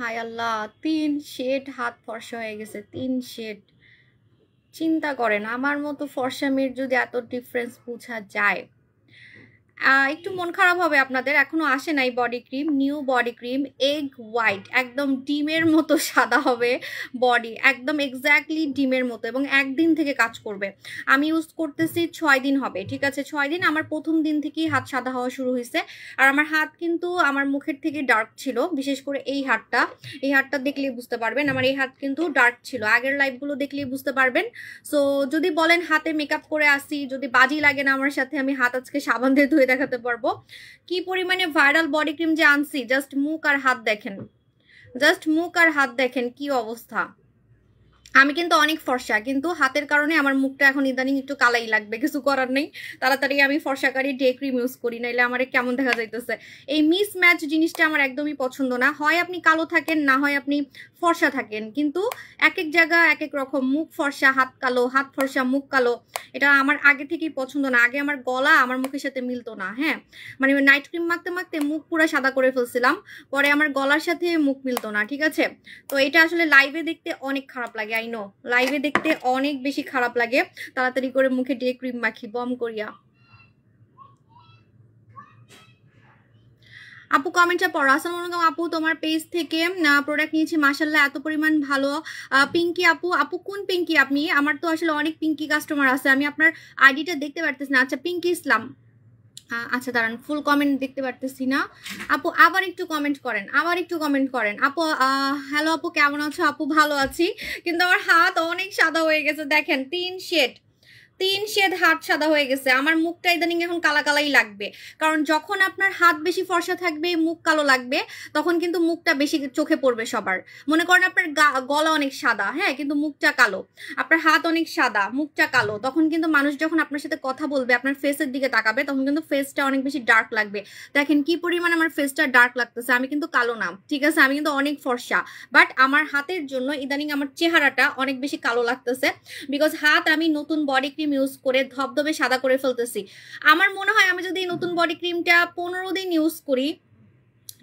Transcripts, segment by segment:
হায় আল্লাহ, 3 shade হাত ফর্সা হয়ে গেছে, 3 শেড। চিন্তা করেন আমার মতো ফর্সা মেয়ের যদি এত ডিফারেন্স বোঝা যায়। একটু মন খারাপ হবে আপনাদের, এখনো আসে নাই body cream, new body cream egg white, একদম ডিমের মতো সাদা হবে বডি, একদম এক্স্যাক্টলি ডিমের মতো, এবং একদিন থেকে কাজ করবে। আমি ইউজ করতেছি 6 দিন হবে, ঠিক আছে, 6 দিন। আমার প্রথম দিন থেকেই হাত সাদা হওয়া শুরু হয়েছে। আর আমার হাত কিন্তু আমার মুখের থেকে ডার্ক ছিল, বিশেষ করে এই হাতটা দেখলেই বুঝতে পারবেন। আমার এই হাত কিন্তু ডার্ক ছিল, আগের লাইভগুলো দেখলেই বুঝতে পারবেন। সো যদি বলেন হাতে মেকআপ করে আসি, যদি বাজি লাগে না আমার সাথে, আমি হাত আজকে সাবান দিয়ে ধুয়ে দেখাতে পারবো কি পরিমাণে ভাইরাল বডি ক্রিম যে আনছি। জাস্ট মুখ আর হাত দেখেন, জাস্ট মুখ আর হাত দেখেন কি অবস্থা। আমি কিন্তু অনেক ফর্সা, কিন্তু হাতের কারণে আমার মুখটা এখন ইদানিং একটু কালাই লাগবে, কিছু করার নেই। তাড়াতাড়ি আমি ফর্সাকারী ডে ক্রিম ইউজ করি, নাইলে আমার কেমন দেখা যাইতেছে। এই মিস ম্যাচ জিনিসটা আমার একদমই পছন্দ না। হয় আপনি কালো থাকেন, না হয় আপনি ফর্সা থাকেন, কিন্তু এক এক জায়গা এক এক রকম। মুখ ফর্সা হাত কালো, হাত ফর্সা মুখ কালো, এটা আমার আগে থেকেই পছন্দ না। আগে আমার গলা আমার মুখের সাথে মিলতো না, হ্যাঁ, মানে নাইট ক্রিম মাখতে মাখতে মুখ পুরো সাদা করে ফেলছিলাম, পরে আমার গলার সাথে মুখ মিলতো না, ঠিক আছে। তো এটা আসলে লাইভে দেখতে অনেক খারাপ লাগে, আই নো, লাইভে দেখতে অনেক বেশি খারাপ লাগে। তাড়াতাড়ি করে মুখে ডে ক্রিম মাখি বম করিয়া। আপু কমেন্টটা পড়ো। আসসালামু আলাইকুম আপু, তোমার পেজ থেকে প্রোডাক্ট নিয়েছি, মাশাআল্লাহ এত পরিমাণ ভালো। পিঙ্কি আপু, আপু কোন পিঙ্কি আপনি? আমার তো আসলে অনেক পিঙ্কি কাস্টমার আছে, আমি আপনার আইডিটা দেখতে পারতেছি না। আচ্ছা পিঙ্কি ইসলাম, আচ্ছা দাঁড়ান, ফুল কমেন্ট দেখতে পারতেছি না। আপু আবার একটু কমেন্ট করেন, আবার একটু কমেন্ট করেন। আপু হ্যালো আপু, কেমন আছো? আপু ভালো আছি, কিন্তু আমার হাত অনেক সাদা হয়ে গেছে, দেখেন 3 শেড হাত সাদা হয়ে গেছে। আমার মুখটা ইদানিং এখন কালা কালাই লাগবে, কারণ যখন আপনার হাত বেশি ফর্সা থাকবে, মুখ কালো লাগবে, তখন কিন্তু মুখটা বেশি চোখে পড়বে সবার। মনে করেন আপনার গলা অনেক সাদা, হ্যাঁ, কিন্তু মুখটা কালো, আপনার হাত অনেক সাদা মুখটা কালো, তখন কিন্তু মানুষ যখন আপনার সাথে কথা বলবে, আপনার ফেসের দিকে তাকাবে, তখন কিন্তু ফেসটা অনেক বেশি ডার্ক লাগবে। দেখেন কি পরিমাণ আমার ফেসটা ডার্ক লাগতেছে। আমি কিন্তু কালো না, ঠিক আছে, আমি কিন্তু অনেক ফর্সা, বাট আমার হাতের জন্য ইদানিং আমার চেহারাটা অনেক বেশি কালো লাগতেছে, বিকজ হাত আমি নতুন বডি ক্রিম ইউজ করে ধবধবে সাদা করে ফেলতেছি। আমার মনে হয় আমি যদি এই নতুন বডি ক্রিমটা 15 দিন ইউজ করি,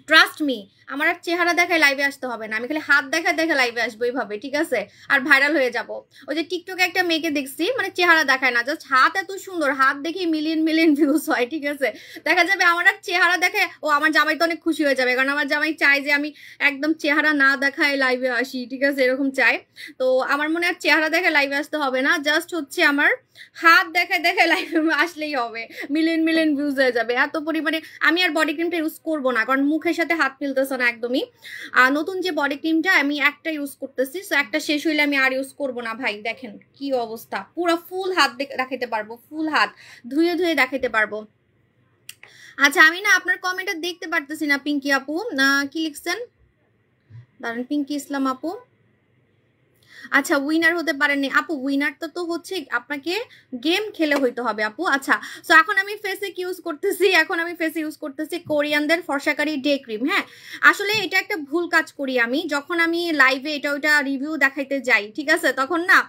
ট্রাস্ট মি, আমার আর চেহারা দেখায় লাইভে আসতে হবে না, আমি খালি হাত দেখায় দেখে লাইভে আসবো এইভাবে, ঠিক আছে, আর ভাইরাল হয়ে যাব। ওই যে টিকটকে একটা মেয়েকে দেখছি, মানে চেহারা দেখায় না, জাস্ট হাত এত সুন্দর, হাত দেখে মিলিয়ন মিলিয়ন ভিউজ হয়, ঠিক আছে, দেখা যাবে আমার আর চেহারা দেখে, ও আমার জামাই তো অনেক খুশি হয়ে যাবে, কারণ আমার জামাই চায় যে আমি একদম চেহারা না দেখায় লাইভে আসি, ঠিক আছে, এরকম চাই। তো আমার মনে হয় চেহারা দেখে লাইভে আসতে হবে না, জাস্ট হচ্ছে আমার হাত দেখায় দেখে লাইভে আসলেই হবে, মিলিয়ন মিলিয়ন ভিউজ হয়ে যাবে এত পরিমাণে। আমি আর বডি ক্রিমটা ইউজ করবো না, কারণ মুখের সাথে হাত মিলতেছে না একদমই। নতুন যে বডি ক্রিমটা আমি একটা ইউজ করতেছি, সো একটা শেষ হইলে আমি আর ইউজ করবো না। ভাই দেখেন কি অবস্থা, পুরো ফুল হাত দেখাইতে পারবো, ফুল হাত ধুয়ে ধুয়ে দেখাইতে পারবো। আচ্ছা আমি না আপনার কমেন্টটা দেখতে পারতেছি না পিঙ্কি আপু, কি লিখছেন দাঁড়ান, পিঙ্কি ইসলাম আপু, আচ্ছা উইনার হতে পারেননি আপু, উইনার তো হচ্ছে আপনাকে গেম খেলে হইতে হবে আপু। আচ্ছা, সো এখন আমি ফেসে কি ইউজ করতেছি, এখন আমি ফেসে ইউজ করতেছি কোরিয়ানদের ফর্সাকারি ডে ক্রিম। হ্যাঁ, আসলে এটা একটা ভুল কাজ করি আমি, যখন আমি লাইভে এটা ওইটা রিভিউ দেখাইতে যাই, ঠিক আছে, তখন না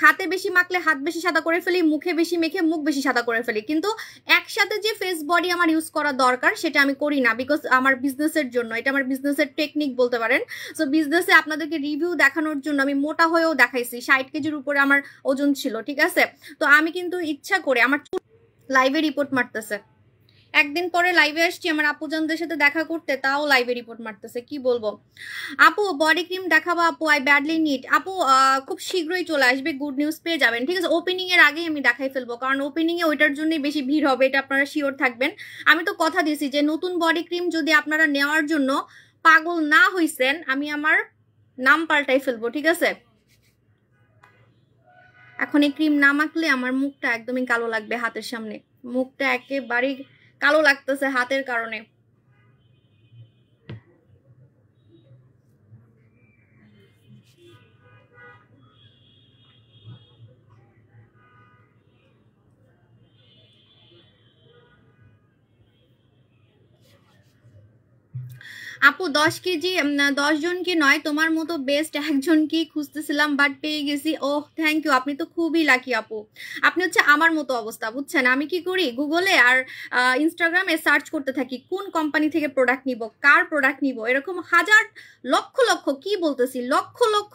হাতে বেশি মাখলে হাত বেশি সাদা করে ফেলি, মুখে বেশি মেখে মুখ বেশি সাদা করে ফেলি, কিন্তু একসাথে যে ফেস বডি আমার ইউজ করা দরকার সেটা আমি করি না, বিকজ আমার বিজনেসের জন্য, এটা আমার বিজনেসের টেকনিক বলতে পারেন। সো বিজনেসে আপনাদেরকে রিভিউ দেখানোর জন্য আমি মোটা হয়েও দেখাইছি, 60 কেজির উপরে আমার ওজন ছিল, ঠিক আছে। তো আমি কিন্তু ইচ্ছা করে আমার লাইভে রিপোর্ট মারতেছে, একদিন পরে লাইভে আসছি আমার আপুজনদের সাথে দেখা করতে, তাও লাইভে রিপোর্ট মারতেছে, কি বলবো। আপু বডি ক্রিম দেখাবো আপু, আই ব্যাডলি নিড। আপু খুব শীঘ্রই চলে আসবে, গুড নিউজ পেয়ে যাবেন, ঠিক আছে, ওপেনিং এর আগেই আমি দেখাই ফেলবো, কারণ ওপেনিং এ ওইটার জন্যই বেশি ভিড় হবে, এটা আপনারা শিওর থাকবেন। আমি তো কথা দিয়েছি যে নতুন বডি ক্রিম যদি আপনারা নেওয়ার জন্য পাগল না হইছেন, আমি আমার নাম পাল্টাই ফেলবো, ঠিক আছে। এখন এই ক্রিম না মাখলে আমার মুখটা একদমই কালো লাগবে, হাতের সামনে মুখটা একেবারেই কালো লাগতেছে হাতের কারণে। আপু 10 কেজি 10 জনকে নয়, তোমার মতো বেস্ট একজনকেই খুঁজতেছিলাম, বাট পেয়ে গেছি। ওহ থ্যাংক ইউ, আপনি তো খুবই লাকি আপু। আপনি হচ্ছে আমার মতো অবস্থা, বুঝছেন? আমি কি করি, গুগলে আর ইনস্টাগ্রামে সার্চ করতে থাকি কোন কোম্পানি থেকে প্রোডাক্ট নিব, কার প্রোডাক্ট নিব, এরকম হাজার লক্ষ লক্ষ, কি বলতেছি, লক্ষ লক্ষ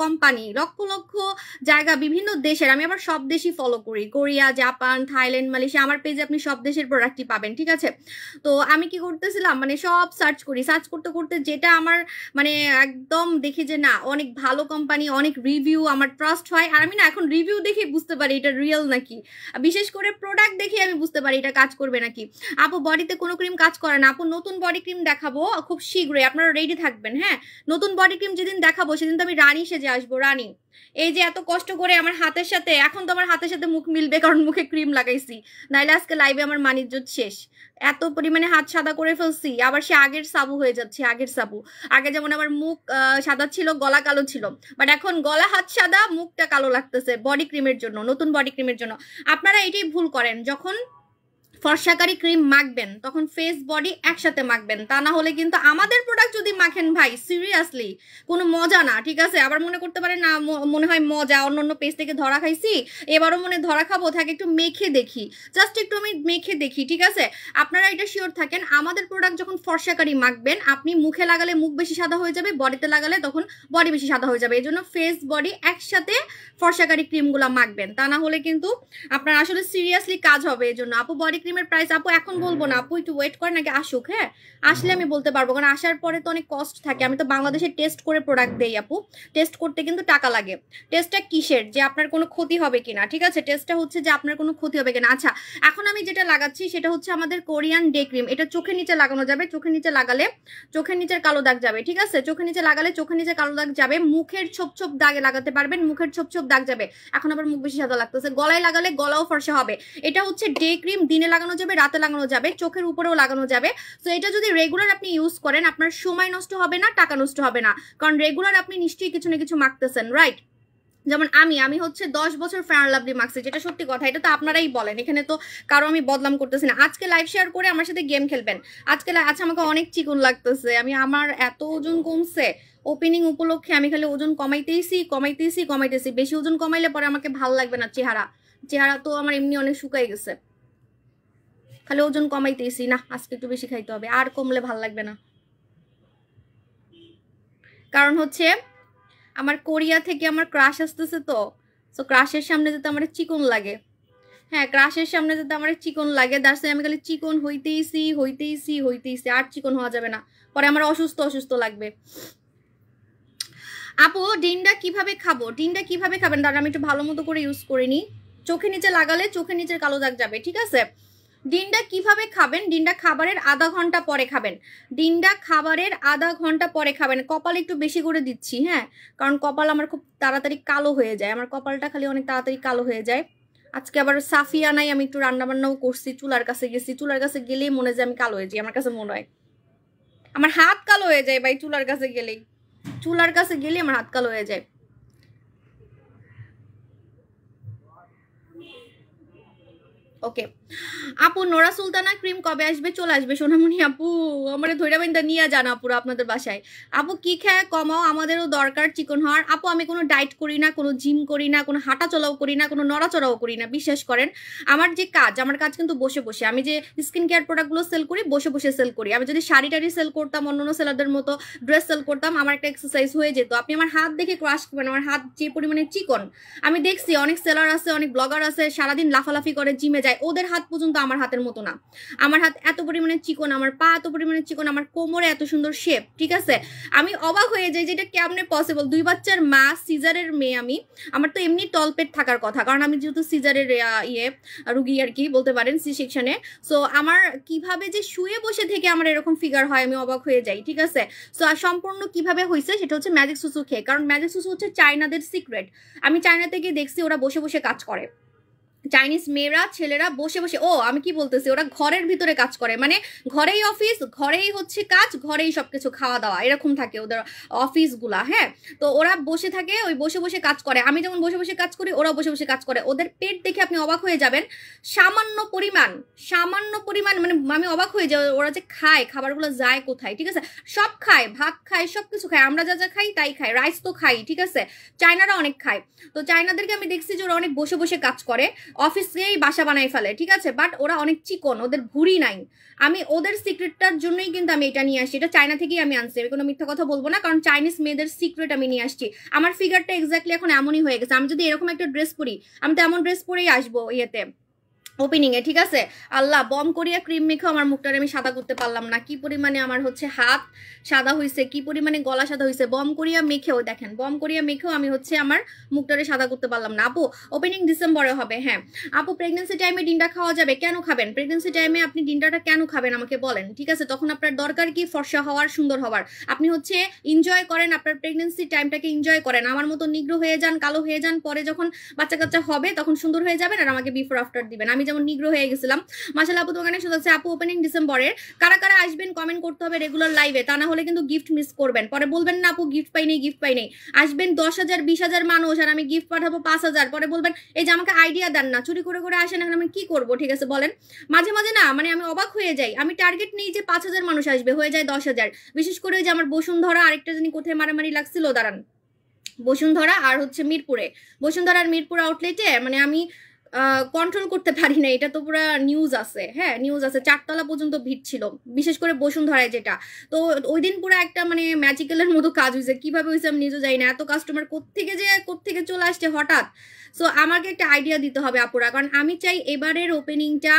কোম্পানি, লক্ষ লক্ষ জায়গা, বিভিন্ন দেশের। আমি আবার সব দেশই ফলো করি, কোরিয়া, জাপান, থাইল্যান্ড, মালয়েশিয়া। আমার পেজে আপনি সব দেশের প্রোডাক্টই পাবেন, ঠিক আছে? তো আমি কি করতেছিলাম, মানে সব সার্চ করি, সার্চ করতে করতে যেটা আমার মানে একদম দেখি যে না অনেক ভালো কোম্পানি, অনেক রিভিউ, আমার ট্রাস্ট হয়। আর আমি না এখন রিভিউ দেখে বুঝতে পারি এটা রিয়েল নাকি, বিশেষ করে প্রোডাক্ট দেখে আমি বুঝতে পারি এটা কাজ করবে নাকি। আপু বডিতে কোনো ক্রিম কাজ করে না আপু, নতুন বডি ক্রিম দেখাবো খুব শীঘ্রই, আপনারা রেডি থাকবেন। হ্যাঁ, নতুন বডি ক্রিম যেদিন দেখাবো সেদিন তো আমি রানী সেজে আসবো, রানী। এই যে এত কষ্ট করে আমার হাতের সাথে, এখন তো আমার হাতের সাথে মুখ মিলবে কারণ মুখে ক্রিম লাগাইছি, নাইলে আজকে লাইভে আমার মানিজ্জত শেষ। এত পরিমাণে হাত সাদা করে ফেলছি, আবার সে আগের সাবু হয়ে যাচ্ছে, আগের সাবু। আগে যেমন আমার মুখ সাদা ছিল, গলা কালো ছিল, বাট এখন গলা হাত সাদা, মুখটা কালো লাগতেছে বডি ক্রিমের জন্য, নতুন বডি ক্রিমের জন্য। আপনারা এটাই ভুল করেন, যখন ফর্সাকারী ক্রিম মাখবেন তখন ফেস বডি একসাথে মাখবেন, তা না হলে কিন্তু আমাদের প্রোডাক্ট যদি মাখেন ভাই সিরিয়াসলি কোনো মজা না, ঠিক আছে? আবার মনে করতে পারেন না, মনে হয় মজা, অন্য পেজ থেকে ধরা খাইছি, এবারও মনে ধরা খাবো, থাকে একটু মেখে দেখি, জাস্ট একটু আমি মেখে দেখি, ঠিক আছে? আপনারা এটা শিওর থাকেন, আমাদের প্রোডাক্ট যখন ফর্সাকারী মাখবেন, আপনি মুখে লাগালে মুখ বেশি সাদা হয়ে যাবে, বডিতে লাগালে তখন বডি বেশি সাদা হয়ে যাবে। এই জন্য ফেস বডি একসাথে ফর্সাকারী ক্রিমগুলো মাখবেন, তা না হলে কিন্তু আপনার আসলে সিরিয়াসলি কাজ হবে। এই জন্য আপু বডি ক্রিমের প্রাইস আপু এখন বলবো না, আপু একটু ওয়েট করেন, নাকি আসুক, হ্যাঁ আসলে আমি বলতে পারবো, কারণ আসার পরে তো অনেক কস্ট থাকে। আমি তো বাংলাদেশে টেস্ট করে প্রোডাক্ট দেই আপু, টেস্ট করতে কিন্তু টাকা লাগে। টেস্টটা কিসের, যে আপনার কোনো ক্ষতি হবে কিনা, ঠিক আছে? টেস্টটা হচ্ছে যে আপনার কোনো ক্ষতি হবে কিনা। আচ্ছা, এখন আমি যেটা লাগাচ্ছি সেটা হচ্ছে আমাদের কোরিয়ান ডে ক্রিম, এটা চোখের নিচে লাগানো যাবে, চোখের নিচে লাগালে চোখের নিচের কালো দাগ যাবে, ঠিক আছে? চোখের নিচে লাগালে চোখের নিচে কালো দাগ যাবে, মুখের ছোপ ছোপ দাগে লাগাতে পারবেন, মুখের ছোপ ছোপ দাগ যাবে। এখন আবার মুখ বেশি সাদা লাগতেছে, গলায় লাগালে গলাও ফর্সা হবে। এটা হচ্ছে ডে ক্রিম, দিনে লাগানো যাবে, রাতে লাগানো যাবে, চোখের উপরেও লাগানো যাবে। তো এটা যদি রেগুলার আপনি ইউজ করেন, আপনার সময় নষ্ট হবে না, টাকা নষ্ট হবে না, কারণ রেগুলার আপনি নিশ্চয়ই কিছু না কিছু মাখতেছেন, রাইট? যেমন আমি হচ্ছে 10 বছর ফেয়ার লাভলি মাখছি, যেটা সত্যি কথা, এটা তো আপনারাই বলেন, এখানে তো কারো আমি বদনাম করতেছি না। আজকে লাইভ শেয়ার করে আমার সাথে গেম খেলবেন আজকে। আচ্ছা, আমাকে অনেক চিকন লাগতেছে, আমার এত ওজন কমছে, ওপেনিং উপলক্ষে আমি খালি ওজন কমাইতেইছি কমাইতেইছি কমাইতেছি। বেশি ওজন কমাইলে পরে আমাকে ভাল লাগবে না, চেহারা তো আমার এমনি অনেক শুকাই গেছে, খালি ওজন কমাইতেইছি। না, আজকে একটু বেশি খাইতে হবে, আর কমলে ভাল লাগবে না। কারণ হচ্ছে আমার কোরিয়া থেকে আমার ক্রাশ আসতেছে, তো ক্রাশের সামনে যেতে আমার চিকন লাগে। হ্যাঁ, ক্রাশের সামনে যেতে আমার চিকন লাগে, দাঁড়ছে আমি খালি চিকন হইতেইছি, আর চিকন হওয়া যাবে না, পরে আমার অসুস্থ লাগবে। আপু ডিমটা কিভাবে খাবো, ডিমটা কিভাবে খাবেন? দাঁড়া আমি একটু ভালো মতো করে ইউজ করে নিই। চোখে নিচে লাগালে চোখের নিচের কালো দাগ যাবে, ঠিক আছে? ডিমটা কিভাবে খাবেন? ডিমটা খাবারের আধা ঘন্টা পরে খাবেন, ডিমটা খাবারের আধা ঘন্টা পরে খাবেন। কপাল একটু বেশি করে দিচ্ছি, হ্যাঁ, কারণ কপাল আমার খুব তাড়াতাড়ি কালো হয়ে যায়, আমার কপালটা খালি অনেক তাড়াতাড়ি কালো হয়ে যায়। আজকে আবার সাফিয়া নাই, আমি একটু রান্না বান্নাও করছি, চুলার কাছে গেছি, চুলার কাছে গেলেই মনে হয় আমি কালো হয়ে যাই, আমার কাছে মনে হয় আমার হাত কালো হয়ে যায় ভাই, চুলার কাছে গেলেই আমার হাত কালো হয়ে যায়। ওকে আপু, নোরা সুলতানা ক্রিম কবে আসবে? চলে আসবে সোনামণি আপু, আমার ধৈর্য বিন্দা নিয়ে যান আপুরা আপনাদের বাসায়। আপু কি খেয়ে কমাও, আমাদেরও দরকার চিকন হওয়ার। আপু আমি কোনো ডায়েট করি না, কোনো জিম করি না, কোনো হাঁটা চলাও করি না, কোনো নড়াচড়াও করি না, বিশ্বাস করেন। আমার কাজ কিন্তু বসে বসে, আমি যে স্কিন কেয়ার প্রোডাক্টগুলো সেল করি বসে বসে সেল করি। আমি যদি শাড়ি টাড়ি সেল করতাম, অন্যান্য সেলারদের মতো ড্রেস সেল করতাম, আমার একটা এক্সারসাইজ হয়ে যেত। আপনি আমার হাত দেখে ক্রাশ করবেন, আমার হাত যে পরিমাণে চিকন। আমি দেখছি অনেক সেলার আছে, অনেক ব্লগার আছে, সারাদিন লাফালাফি করে জিমে যায়, ওদের হাত পর্যন্ত আমার হাতের মতো না। আমার হাত এত পরিমাণে চিকন, আমার পা এত পরিমাণে চিকন, আমার কোমরে এত সুন্দর শেপ, ঠিক আছে? আমি অবাক হয়ে যাই যে এটা কেমনে পসিবল। 2 বাচ্চার মা, সিজারের মেয়ে আমি, আমার তো এমনি তলপেট থাকার কথা, কারণ আমি যেহেতু সিজারের রুগী আর কি বলতে পারেন, সি সেকশনে। সো আমার কিভাবে যে শুয়ে বসে থেকে আমার এরকম ফিগার হয়, আমি অবাক হয়ে যাই, ঠিক আছে? সো সম্পূর্ণ কিভাবে হয়েছে সেটা হচ্ছে ম্যাজিক সুসু খেয়ে, কারণ ম্যাজিক সুসু হচ্ছে চায়নাদের সিক্রেট। আমি চায়না থেকে দেখছি ওরা বসে বসে কাজ করে, চাইনিজ মেয়েরা ছেলেরা বসে বসে, আমি কি বলতেছি, ওরা ঘরের ভিতরে কাজ করে, মানে ঘরেই অফিস, ঘরেই হচ্ছে কাজ, ঘরেই সবকিছু খাওয়া দাওয়া, এরকম থাকে ওদের অফিসগুলা। হ্যাঁ, তো ওরা বসে থাকে, ওই বসে বসে কাজ করে। আমি যেমন বসে বসে কাজ করি, ওরা বসে বসে কাজ করে। ওদের পেট দেখে আপনি অবাক হয়ে যাবেন, সামান্য পরিমাণ, মানে আমি অবাক হয়ে যাই ওরা যে খায়, খাবারগুলো যায় কোথায়, ঠিক আছে? সব খায়, ভাত খায়, সবকিছু খায়, আমরা যা যা খাই তাই খাই, রাইস তো খাই, ঠিক আছে? চায়নারা অনেক খায়। তো চায়নাদেরকে আমি দেখছি যে ওরা অনেক বসে বসে কাজ করে, অফিসেই বাসা বানাই ফেলে, ঠিক আছে? বাট ওরা অনেক চিকন, ওদের ভুঁড়ি নাই। আমি ওদের সিক্রেটটার জন্যই কিন্তু আমি এটা নিয়ে আসছি, এটা চায়না থেকেই আমি আনছি, আমি কোনো মিথ্যা কথা বলবো না, কারণ চাইনিজ মেয়েদের সিক্রেট আমি নিয়ে আসছি। আমার ফিগারটা এক্স্যাক্টলি এখন এমনই হয়ে গেছে, আমি যদি এরকম একটা ড্রেস পরি, আমি তো এমন ড্রেস পরেই আসবো ইয়েতে, ওপেনিং এ, ঠিক আছে? আল্লাহ, বম করিয়া ক্রিম মেখেও আমার মুখটারে আমি সাদা করতে পারলাম না। কি পরিমাণে আমার হচ্ছে হাত সাদা হয়েছে, কি পরিমাণে গলা সাদা হয়েছে, বম করিয়া মেখেও, দেখেন বম করিয়া মেখেও আমি হচ্ছে আমার মুখটারে সাদা করতে পারলাম না। আপু ওপেনিং ডিসেম্বরে হবে। হ্যাঁ আপু, প্রেগনেন্সি টাইমে ডিমটা খাওয়া যাবে? কেন খাবেন প্রেগনেন্সি টাইমে আপনি ডিমটা কেন খাবেন আমাকে বলেন, ঠিক আছে? তখন আপনার দরকার কি ফর্সা হওয়ার, সুন্দর হওয়ার। আপনি হচ্ছে এনজয় করেন, আপনার প্রেগনেন্সি টাইমটাকে এনজয় করেন, আমার মতো নিগ্রো হয়ে যান, কালো হয়ে যান, পরে যখন বাচ্চা কাচ্চা হবে তখন সুন্দর হয়ে যাবেন আর আমাকে বিফোর আফটার দিবেন। আমি যেমন নিগ্রো হয়ে গেছিলাম। মাশাআল্লাহ আপু, দোকানে শুনছে আপু ওপেনিং ডিসেম্বরের, কারা কারা আসবেন কমেন্ট করতে হবে রেগুলার লাইভে, তা না হলে কিন্তু গিফট মিস করবেন, পরে বলবেন না আপু গিফট পাই নেই, গিফট পাই নেই। আসবেন 10,000 20,000 মানুষ আর আমি গিফট পাঠাবো 5,000, পরে বলবেন এই যে আমাকে আইডিয়া দেন না, চুরি করে করে আসেন, এখন আমি কি করবো, ঠিক আছে বলেন? মাঝে মাঝে না মানে আমি অবাক হয়ে যাই, আমি টার্গেট নেই যে 5,000 মানুষ আসবে, হয়ে যায় 10,000। বিশেষ করে ওই যে আমার বসুন্ধরা, আরেকটা জানি কোথায় মারামারি লাগছিল, দাঁড়ান, বসুন্ধরা আর হচ্ছে মিরপুরে, বসুন্ধরা আর মিরপুর আউটলেটে মানে আমি কন্ট্রোল করতে পারি না, এটা তো পুরো নিউজ আছে, হ্যাঁ নিউজ আছে, 4 তলা পর্যন্ত ভিড় ছিল, বিশেষ করে বসুন্ধরায় যেটা। তো ওই দিন পুরো একটা মানে ম্যাজিক্যালের মতো কাজ হয়েছে, কিভাবে হয়েছে আমি নিজেও যাই না, এত কাস্টমার কোত্থেকে চলে আসছে হঠাৎ। সো আমাকে একটা আইডিয়া দিতে হবে আপুরা, কারণ আমি চাই এবারের ওপেনিংটা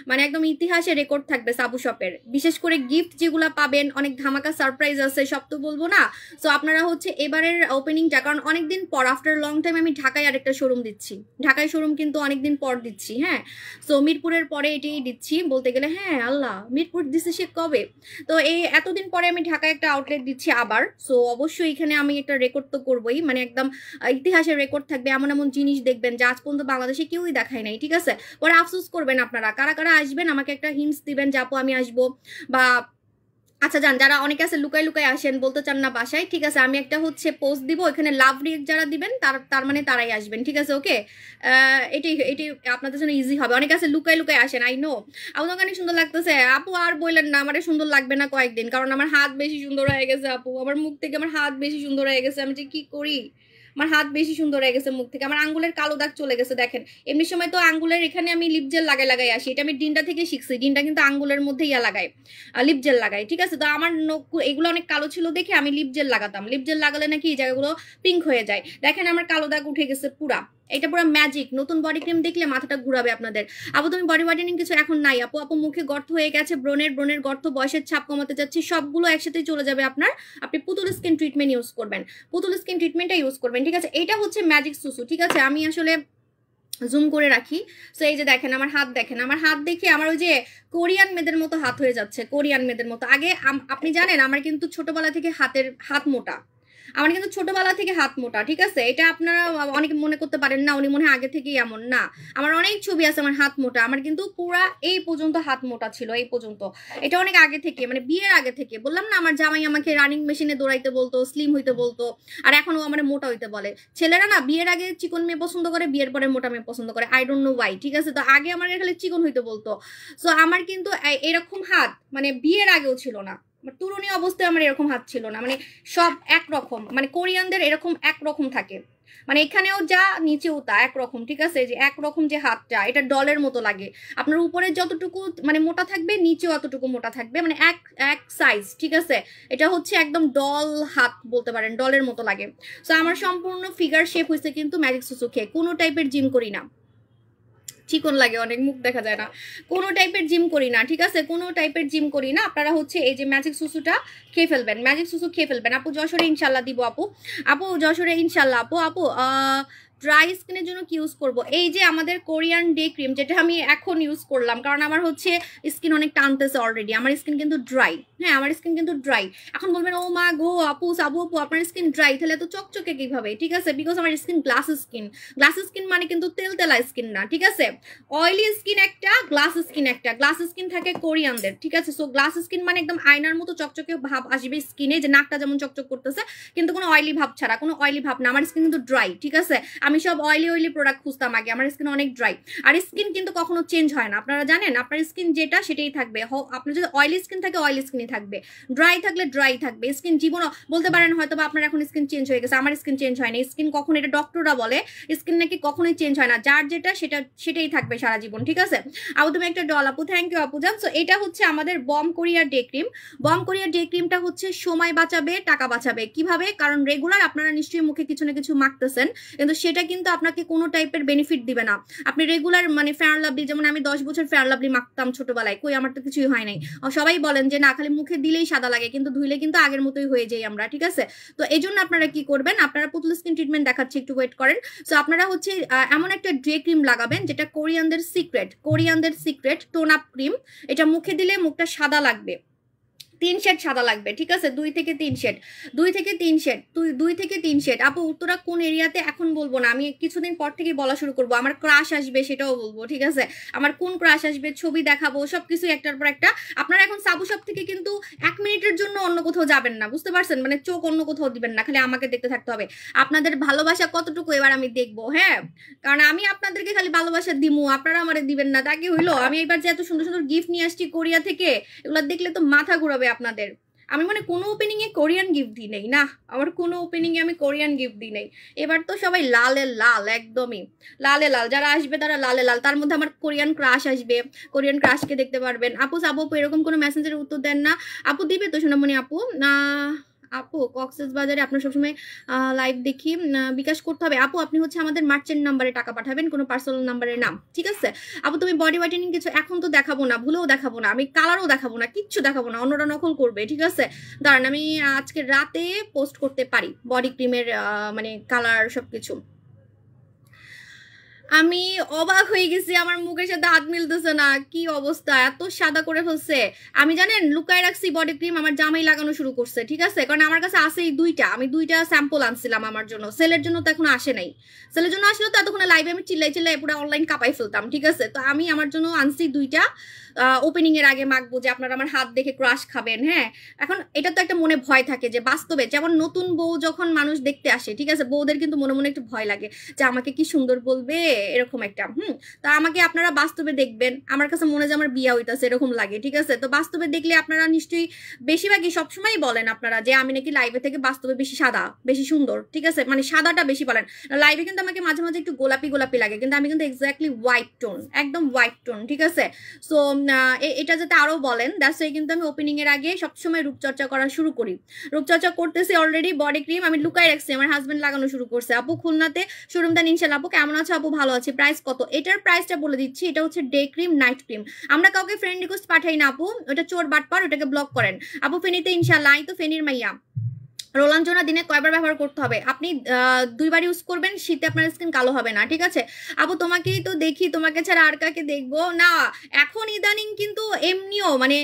মানে একদম ইতিহাসে রেকর্ড থাকবে সাবু শপের। বিশেষ করে গিফট যেগুলো পাবেন, অনেক ধামাকা সারপ্রাইজ আছে, সব তো বলবো না। সো আপনারা হচ্ছে এবারের ওপেনিংটা, কারণ অনেকদিন পর আফটার লং টাইম আমি ঢাকায় আরেকটা শোরুম দিচ্ছি, ঢাকায় শোরুম কিন্তু অনেকদিন পর দিচ্ছি। হ্যাঁ সো মিরপুরের পরে এটাই দিচ্ছি বলতে গেলে, হ্যাঁ আল্লাহ মিরপুর দিচ্ছে সে কবে, তো এই এতদিন পরে আমি ঢাকায় একটা আউটলেট দিচ্ছি আবার। সো অবশ্যই এখানে আমি একটা রেকর্ড তো করবোই, মানে একদম ইতিহাসের রেকর্ড থাকবে, এমন এমন জিনিস দেখবেন যা আজ পর্যন্ত বাংলাদেশে কেউই দেখায় নাই, ঠিক আছে? পরে আফসোস করবেন আপনারা, কারা কারা আসবেন আমাকে একটা হিন্টস দিবেন যে আপু আমি আসবো, বা আচ্ছা যান, যারা অনেকে আছে লুকাই লুকাই আসেন, বলতে চান না বাসায়, ঠিক আছে আমি একটা হচ্ছে পোস্ট দিব, এখানে লাভ রিয়েক্ট যারা দিবেন তার মানে তারাই আসবেন, ঠিক আছে? ওকে, এটি আপনাদের জন্য ইজি হবে। অনেকে আছে লুকাই লুকাই আসেন, আই নো। আপনার অনেক সুন্দর লাগতেছে আপু, আর বললেন না আমার সুন্দর লাগবে না কয়েকদিন, কারণ আমার হাত বেশি সুন্দর হয়ে গেছে আপু, আমার মুখ থেকে আমার হাত বেশি সুন্দর হয়ে গেছে, আমি যে কি করি, আমার হাত বেশি সুন্দর হয়ে গেছে মুখ থেকে, আমার আঙ্গুলের কালো দাগ চলে গেছে। দেখেন এমনি সময় তো আঙ্গুলের এখানে আমি লিপ জেল লাগাই আসি, এটা আমি ডিনটা থেকে শিখছি, ডিনটা কিন্তু আঙ্গুলের মধ্যে লাগাই, লিপ জেল লাগাই, ঠিক আছে? তো আমার নখ এগুলো অনেক কালো ছিল দেখে আমি লিপ জেল লাগাতাম, লিপ জেল লাগালে নাকি এই জায়গাগুলো পিঙ্ক হয়ে যায়। দেখেন আমার কালো দাগ উঠে গেছে পুরা, এটা পুরো ম্যাজিক। নতুন বডি ক্রিম দেখলে মাথাটা ঘুরাবে আপনাদের। আপু তুমি বডি ওয়াইটেনিং কিছু এখন নাই আপু, আপু মুখে গর্ত হয়ে গেছে, ব্রণের গর্ত, বয়সের ছাপ কমাতে যাচ্ছি, সবগুলো একসাথে চলে যাবে আপনার। আপনি পুতুল স্কিন ট্রিটমেন্ট ইউজ করবেন, পুতুল স্কিন ট্রিটমেন্টটা ইউজ করবেন, ঠিক আছে? এটা হচ্ছে ম্যাজিক সুসু, ঠিক আছে? আমি আসলে জুম করে রাখি। সো এই যে দেখেন আমার হাত, দেখেন আমার হাত দেখে আমার ওই যে কোরিয়ান মেয়েদের মতো হাত হয়ে যাচ্ছে, কোরিয়ান মেয়েদের মতো। আগে আপনি জানেন আমার কিন্তু ছোটবেলা থেকে হাত মোটা, আমার কিন্তু ছোটবেলা থেকে হাত মোটা, ঠিক আছে? এটা আপনারা অনেকে মনে করতে পারেন না উনি মনে হয় আগে থেকেই এমন, না। আমার অনেক ছবি আছে আমার হাত মোটা, আমার কিন্তু পুরা এই পর্যন্ত হাত মোটা ছিল, এই পর্যন্ত। এটা অনেক আগে থেকে, মানে বিয়ের আগে থেকে। বললাম না আমার জামাই আমাকে রানিং মেশিনে দৌড়াইতে বলতো, স্লিম হইতে বলতো, আর এখনো আমার মোটা হইতে বলে। ছেলেরা না বিয়ের আগে চিকন মেয়ে পছন্দ করে, বিয়ের পরে মোটা মেয়ে পছন্দ করে, আই ডোন্ট নো ওয়াই, ঠিক আছে? তো আগে আমার খালি চিকন হইতে বলতো। সো আমার কিন্তু এরকম হাত মানে বিয়ের আগেও ছিল না, তুলনীয় অবস্থায় আমার এরকম হাত ছিল না, মানে সব একরকম, মানে কোরিয়ানদের এরকম একরকম থাকে, মানে এখানেও যা নিচেও তা একরকম, ঠিক আছে? যে একরকম যে হাতটা, এটা ডলের মতো লাগে। আপনার উপরে যতটুকু মানে মোটা থাকবে নিচেও অতটুকু মোটা থাকবে, মানে এক সাইজ, ঠিক আছে? এটা হচ্ছে একদম ডল হাত বলতে পারেন, ডলের মতো লাগে। সো আমার সম্পূর্ণ ফিগার শেপ হয়েছে কিন্তু ম্যাজিক সুসু খেয়ে, কোনো টাইপের জিম করি না, চিকন লাগে অনেক, মুখ দেখা যায় না, কোনো টাইপের জিম করি না, ঠিক আছে? কোনো টাইপের জিম করি না। আপনারা হচ্ছে এই যে ম্যাজিক সুসুটা খেয়ে ফেলবেন, ম্যাজিক সুসু খেয়ে ফেলবেন। আপু যশোরে ইনশাল্লাহ দিব আপু যশোরে ইনশাল্লাহ। আপু ড্রাই স্কিনের জন্য কি ইউজ করব? এই যে আমাদের কোরিয়ান ডে ক্রিম, যেটা আমি এখন ইউজ করলাম, কারণ আমার হচ্ছে স্কিন অনেক টানতেছে অলরেডি, আমার স্কিন কিন্তু ড্রাই, হ্যাঁ আমার স্কিন কিন্তু ড্রাই। এখন বলবেন ও মা গো আপু সাবু আপু আপনার স্কিন ড্রাই, তাহলে তো চকচকে কিভাবে, ঠিক আছে? বিকজ আমার স্কিন গ্লাস স্কিন মানে কিন্তু তেলতেলা স্কিন না, ঠিক আছে? অয়েলি স্কিন একটা, গ্লাস স্কিন একটা। গ্লাস স্কিন থাকে কোরিয়ানদের, ঠিক আছে? সো গ্লাস স্কিন মানে একদম আয়নার মতো চকচকে ভাব আসবে স্কিনে, যে নাকটা যেমন চকচক করতেছে কিন্তু কোনো অয়েলি ভাব ছাড়া, কোনো অয়েলি ভাব না। আমার স্কিন কিন্তু ড্রাই, ঠিক আছে? আমি সব অয়েলি প্রোডাক্ট খুঁজতাম আগে, আমার স্কিন অনেক ড্রাই। আর স্কিন কিন্তু কখনো চেঞ্জ হয় না, আপনারা জানেন, আপনার স্কিন যেটা সেটাই থাকবে। আপনার যদি অয়েলি স্কিন থাকে অয়েলি স্কিনই থাকবে, ড্রাই থাকলে ড্রাই থাকবে। স্কিন জীবনও বলতে পারেন হয়তো বা আপনার এখন স্কিন চেঞ্জ হয়ে গেছে, আমার স্কিন চেঞ্জ হয় না। স্কিন কখনো, এটা ডক্টররা বলে, স্কিন নাকি কখনোই চেঞ্জ হয় না, যার যেটা সেটাই থাকবে সারা জীবন, ঠিক আছে? আপু তুমি একটা ডল আপু, থ্যাংক ইউ আপু জান। সো এটা হচ্ছে আমাদের বম কোরিয়ার ডে ক্রিম। বম কোরিয়ার ডে ক্রিমটা হচ্ছে সময় বাঁচাবে, টাকা বাঁচাবে। কিভাবে? কারণ রেগুলার আপনারা নিশ্চয়ই মুখে কিছু না কিছু মাখতেছেন, কিন্তু সেটা কিন্তু আপনাকে কোনো টাইপের বেনিফিট দিবে না। আপনি রেগুলার মানে ফেয়ার লাভলি, যেমন আমি 10 বছর ফেয়ার লাভলি মাখতাম ছোটবেলায়, কই আমার তো কিছুই হয় নাই। সবাই বলেন যে না খালি মুখে দিলেই সাদা লাগে, কিন্তু ধুইলে কিন্তু আগের মতোই হয়ে যাই আমরা, ঠিক আছে? তো এই জন্য আপনারা কি করবেন, আপনারা পুতুল স্কিন ট্রিটমেন্ট দেখাচ্ছি, একটু ওয়েট করেন। সো আপনারা হচ্ছে এমন একটা ডে ক্রিম লাগাবেন যেটা কোরিয়ানদের সিক্রেট টোন আপ ক্রিম। এটা মুখে দিলে মুখটা সাদা লাগবে, 3 শেড সাদা লাগবে, ঠিক আছে? 2 থেকে 3 শেড, 2 থেকে 3 শেড, 2 থেকে 3 শেড। আপু উত্তরা কোন এরিয়াতে এখন বলবো না, আমি কিছুদিন পর থেকে বলা শুরু করবো। আমার ক্রাশ আসবে সেটাও বলবো, ঠিক আছে? আমার কোন ক্রাশ আসবে ছবি দেখাবো, সবকিছু একটার পর একটা। আপনারা এখন সাবু শপ থেকে কিন্তু 1 মিনিটের জন্য অন্য কোথাও যাবেন না, বুঝতে পারছেন? মানে চোখ অন্য কোথাও দিবেন না, খালি আমাকে দেখতে থাকতে হবে। আপনাদের ভালোবাসা কতটুকু এবার আমি দেখবো, হ্যাঁ? কারণ আমি আপনাদেরকে খালি ভালোবাসা দিমু, আপনারা আমারে দিবেন না, তা কি হইলো? আমি এবার যে এত সুন্দর সুন্দর গিফট নিয়ে আসছি কোরিয়া থেকে, এগুলো দেখলে তো মাথা ঘুরাবে আপনাদের। আমি মানে কোনো ওপেনিং এ কোরিয়ান গিফট দিই নেই না, আমার কোনো ওপেনিং এ আমি কোরিয়ান গিফট দিই নেই। এবার তো সবাই লালে লাল, একদমই লালে লাল, যারা আসবে তারা লালে লাল। তার মধ্যে আমার কোরিয়ান ক্রাশ আসবে, কোরিয়ান ক্রাশকে দেখতে পারবেন। আপু সাবু এরকম কোনো মেসেঞ্জারের উত্তর দেন না। আপু দিবে তো সোনামণি আপু? আপু কক্সেস বাজারে আপনার সবসময় লাইভ দেখি, বিকাশ করতে হবে। আপু আপনি হচ্ছে আমাদের মার্চেন্ট নাম্বারে টাকা পাঠাবেন, কোনো পার্সোনাল নাম্বারের নাম, ঠিক আছে? আপু তুমি বডি হোয়াইটেনিং কিছু এখন তো দেখাবো না, ভুলেও দেখাবো না, আমি কালারও দেখাবো না, কিচ্ছু দেখাবো না, অন্যরা নকল করবে, ঠিক আছে? দাঁড়ান আমি আজকে রাতে পোস্ট করতে পারি বডি ক্রিমের মানে কালার সবকিছু। আমি অবাক হয়ে গেছি, আমার মুখের সাথে হাত মিলতেছে না, কি অবস্থা, এত সাদা করে ফেলছে। আমি জানেন লুকায় রাখছি বডি ক্রিম, আমার জামাই লাগানো শুরু করছে, ঠিক আছে? কারণ আমার কাছে আছে এই দুইটা, আমি দুইটা স্যাম্পল আনছিলাম আমার জন্য, সেলের জন্য তো এখনো আসে নাই। সেলের জন্য আসলে তো এতক্ষণ লাইভে আমি চিল্লাই পুরো অনলাইন কাঁপাই ফেলতাম, ঠিক আছে? তো আমি আমার জন্য আনছি দুইটা, ওপেনিং এর আগে মাখবো, যে আপনারা আমার হাত দেখে ক্রাশ খাবেন। হ্যাঁ, এখন এটা তো একটা মনে ভয় থাকে যে বাস্তবে, যেমন নতুন বউ যখন মানুষ দেখতে আসে, ঠিক আছে, বউদের কিন্তু মনে মনে একটু ভয় লাগে যে আমাকে কি সুন্দর বলবে, এরকম একটা তো আমাকে আপনারা বাস্তবে দেখবেন, আমার কাছে মনে হয় যে আমার বিয়া হইতাছে এরকম লাগে, ঠিক আছে? তো বাস্তবে দেখলে আপনারা নিশ্চয়ই বেশিরভাগই সবসময় বলেন আপনারা যে আমি নাকি লাইভে থেকে বাস্তবে বেশি সাদা, বেশি সুন্দর, ঠিক আছে? মানে সাদাটা বেশি বলেন, লাইভে কিন্তু আমাকে মাঝে মাঝে একটু গোলাপি গোলাপি লাগে, কিন্তু আমি কিন্তু এক্স্যাক্টলি হোয়াইট টোন, একদম হোয়াইট টোন, ঠিক আছে? সো এটা যাতে আরো বলেন, দ্যাটস ওয়াই কিন্তু আমি ওপেনিং এর আগে সবসময় রূপচর্চা করা শুরু করি। রূপচর্চা করতেছি অলরেডি, বডি ক্রিম আমি লুকাই রাখছি, আমার হাজবেন্ড লাগানো শুরু করছে। আপু খুলনাতে শোরুম দেন ইনশাল্লাহ। আপু কেমন আছো? আপু ভালো আছি। প্রাইস কত? এটার প্রাইসটা বলে দিচ্ছি, এটা হচ্ছে ডে ক্রিম নাইট ক্রিম। আমরা কাউকে ফ্রেন্ড রিকোয়েস্ট পাঠাই না আপু, ওটা চোর বাটপার, ওটাকে ব্লক করেন। আপু ফেনীতে ইনশাল্লাহ, আমি তো ফেনীর মাইয়া। রোলাঞ্জনা দিনে কয়বার ব্যবহার করতে হবে? আপনি 2 বার ইউজ করবেন, শীতে আপনার স্কিন কালো হবে না, ঠিক আছে? আপু তোমাকেই তো দেখি, তোমাকে ছাড়া আর কাকে দেখবো না। এখন ইদানিং কিন্তু এমনিও মানে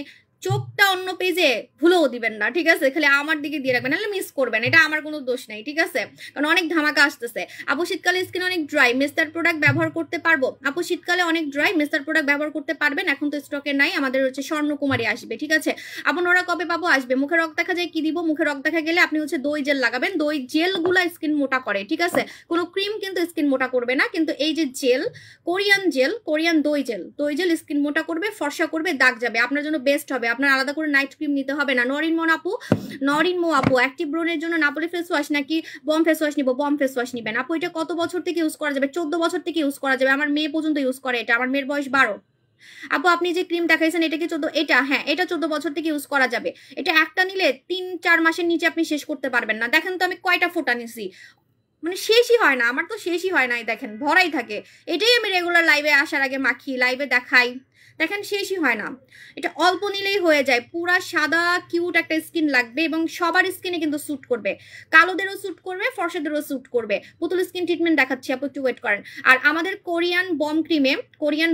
চোখটা অন্য পেজে ভুলেও দিবেন না, ঠিক আছে? খালি আমার দিকে দিয়ে রাখবেন, নাহলে মিস করবেন, এটা আমার কোনো দোষ নাই, ঠিক আছে? কারণ অনেক ধামাকা আসতেছে। আপু শীতকালে স্কিন অনেক ড্রাই, মেস্টার প্রোডাক্ট ব্যবহার করতে পারবো? আপু শীতকালে অনেক ড্রাই, মেস্টার প্রোডাক্ট ব্যবহার করতে পারবেন, এখন তো স্টকে নাই, আমাদের হচ্ছে স্বর্ণকুমারী আসবে, ঠিক আছে? আপু নোরা কবে পাবো? আসবে। মুখে রক দেখা যায়, কি দিব? মুখে রক দেখা গেলে আপনি হচ্ছে দই জেল লাগাবেন, দই জেল গুলা স্কিন মোটা করে, ঠিক আছে? কোনো ক্রিম কিন্তু স্কিন মোটা করবে না, কিন্তু এই যে জেল, কোরিয়ান দই জেল স্কিন মোটা করবে, ফর্সা করবে, দাগ যাবে, আপনার জন্য বেস্ট হবে। আপনার আলাদা করে নাইট ক্রিম নিতে হবে না। নরিন মো আপু অ্যাক্টিভ ব্রোনের জন্য নাপোলি ফেস ওয়াশ নাকি বম ফেস ওয়াশ নিব? বম ফেস ওয়াশ নিবেন। আপু এটা কত বছর থেকে ইউজ করা যাবে? 14 বছর থেকে ইউজ করা যাবে, আমার মেয়ে পর্যন্ত ইউজ করে এটা, আমার মেয়ের বয়স 12। আপু আপনি যে ক্রিম দেখাইছেন এটা কি 14? এটা হ্যাঁ, এটা 14 বছর থেকে ইউজ করা যাবে। এটা একটা নিলে 3-4 মাসের নিচে আপনি শেষ করতে পারবেন না। দেখেন তো আমি কয়টা ফোঁটা নিছি, মানে শেষই হয় না, আমার তো শেষই হয় নাই, দেখেন ভরাই থাকে। এটাই আমি রেগুলার লাইভে আসার আগে মাখি, লাইভে দেখাই, দেখেন শেষই হয় না। এটা অল্প নিলেই হয়ে যায়, পুরা সাদা কিউট একটা স্কিন লাগবে, এবং সবার স্কিনে কিন্তু স্যুট করবে, কালোদেরও স্যুট করবে, ফর্সাদেরও স্যুট করবে। পুতুল স্কিন ট্রিটমেন্ট দেখাচ্ছি, আপু একটু ওয়েট করেন। আর আমাদের কোরিয়ান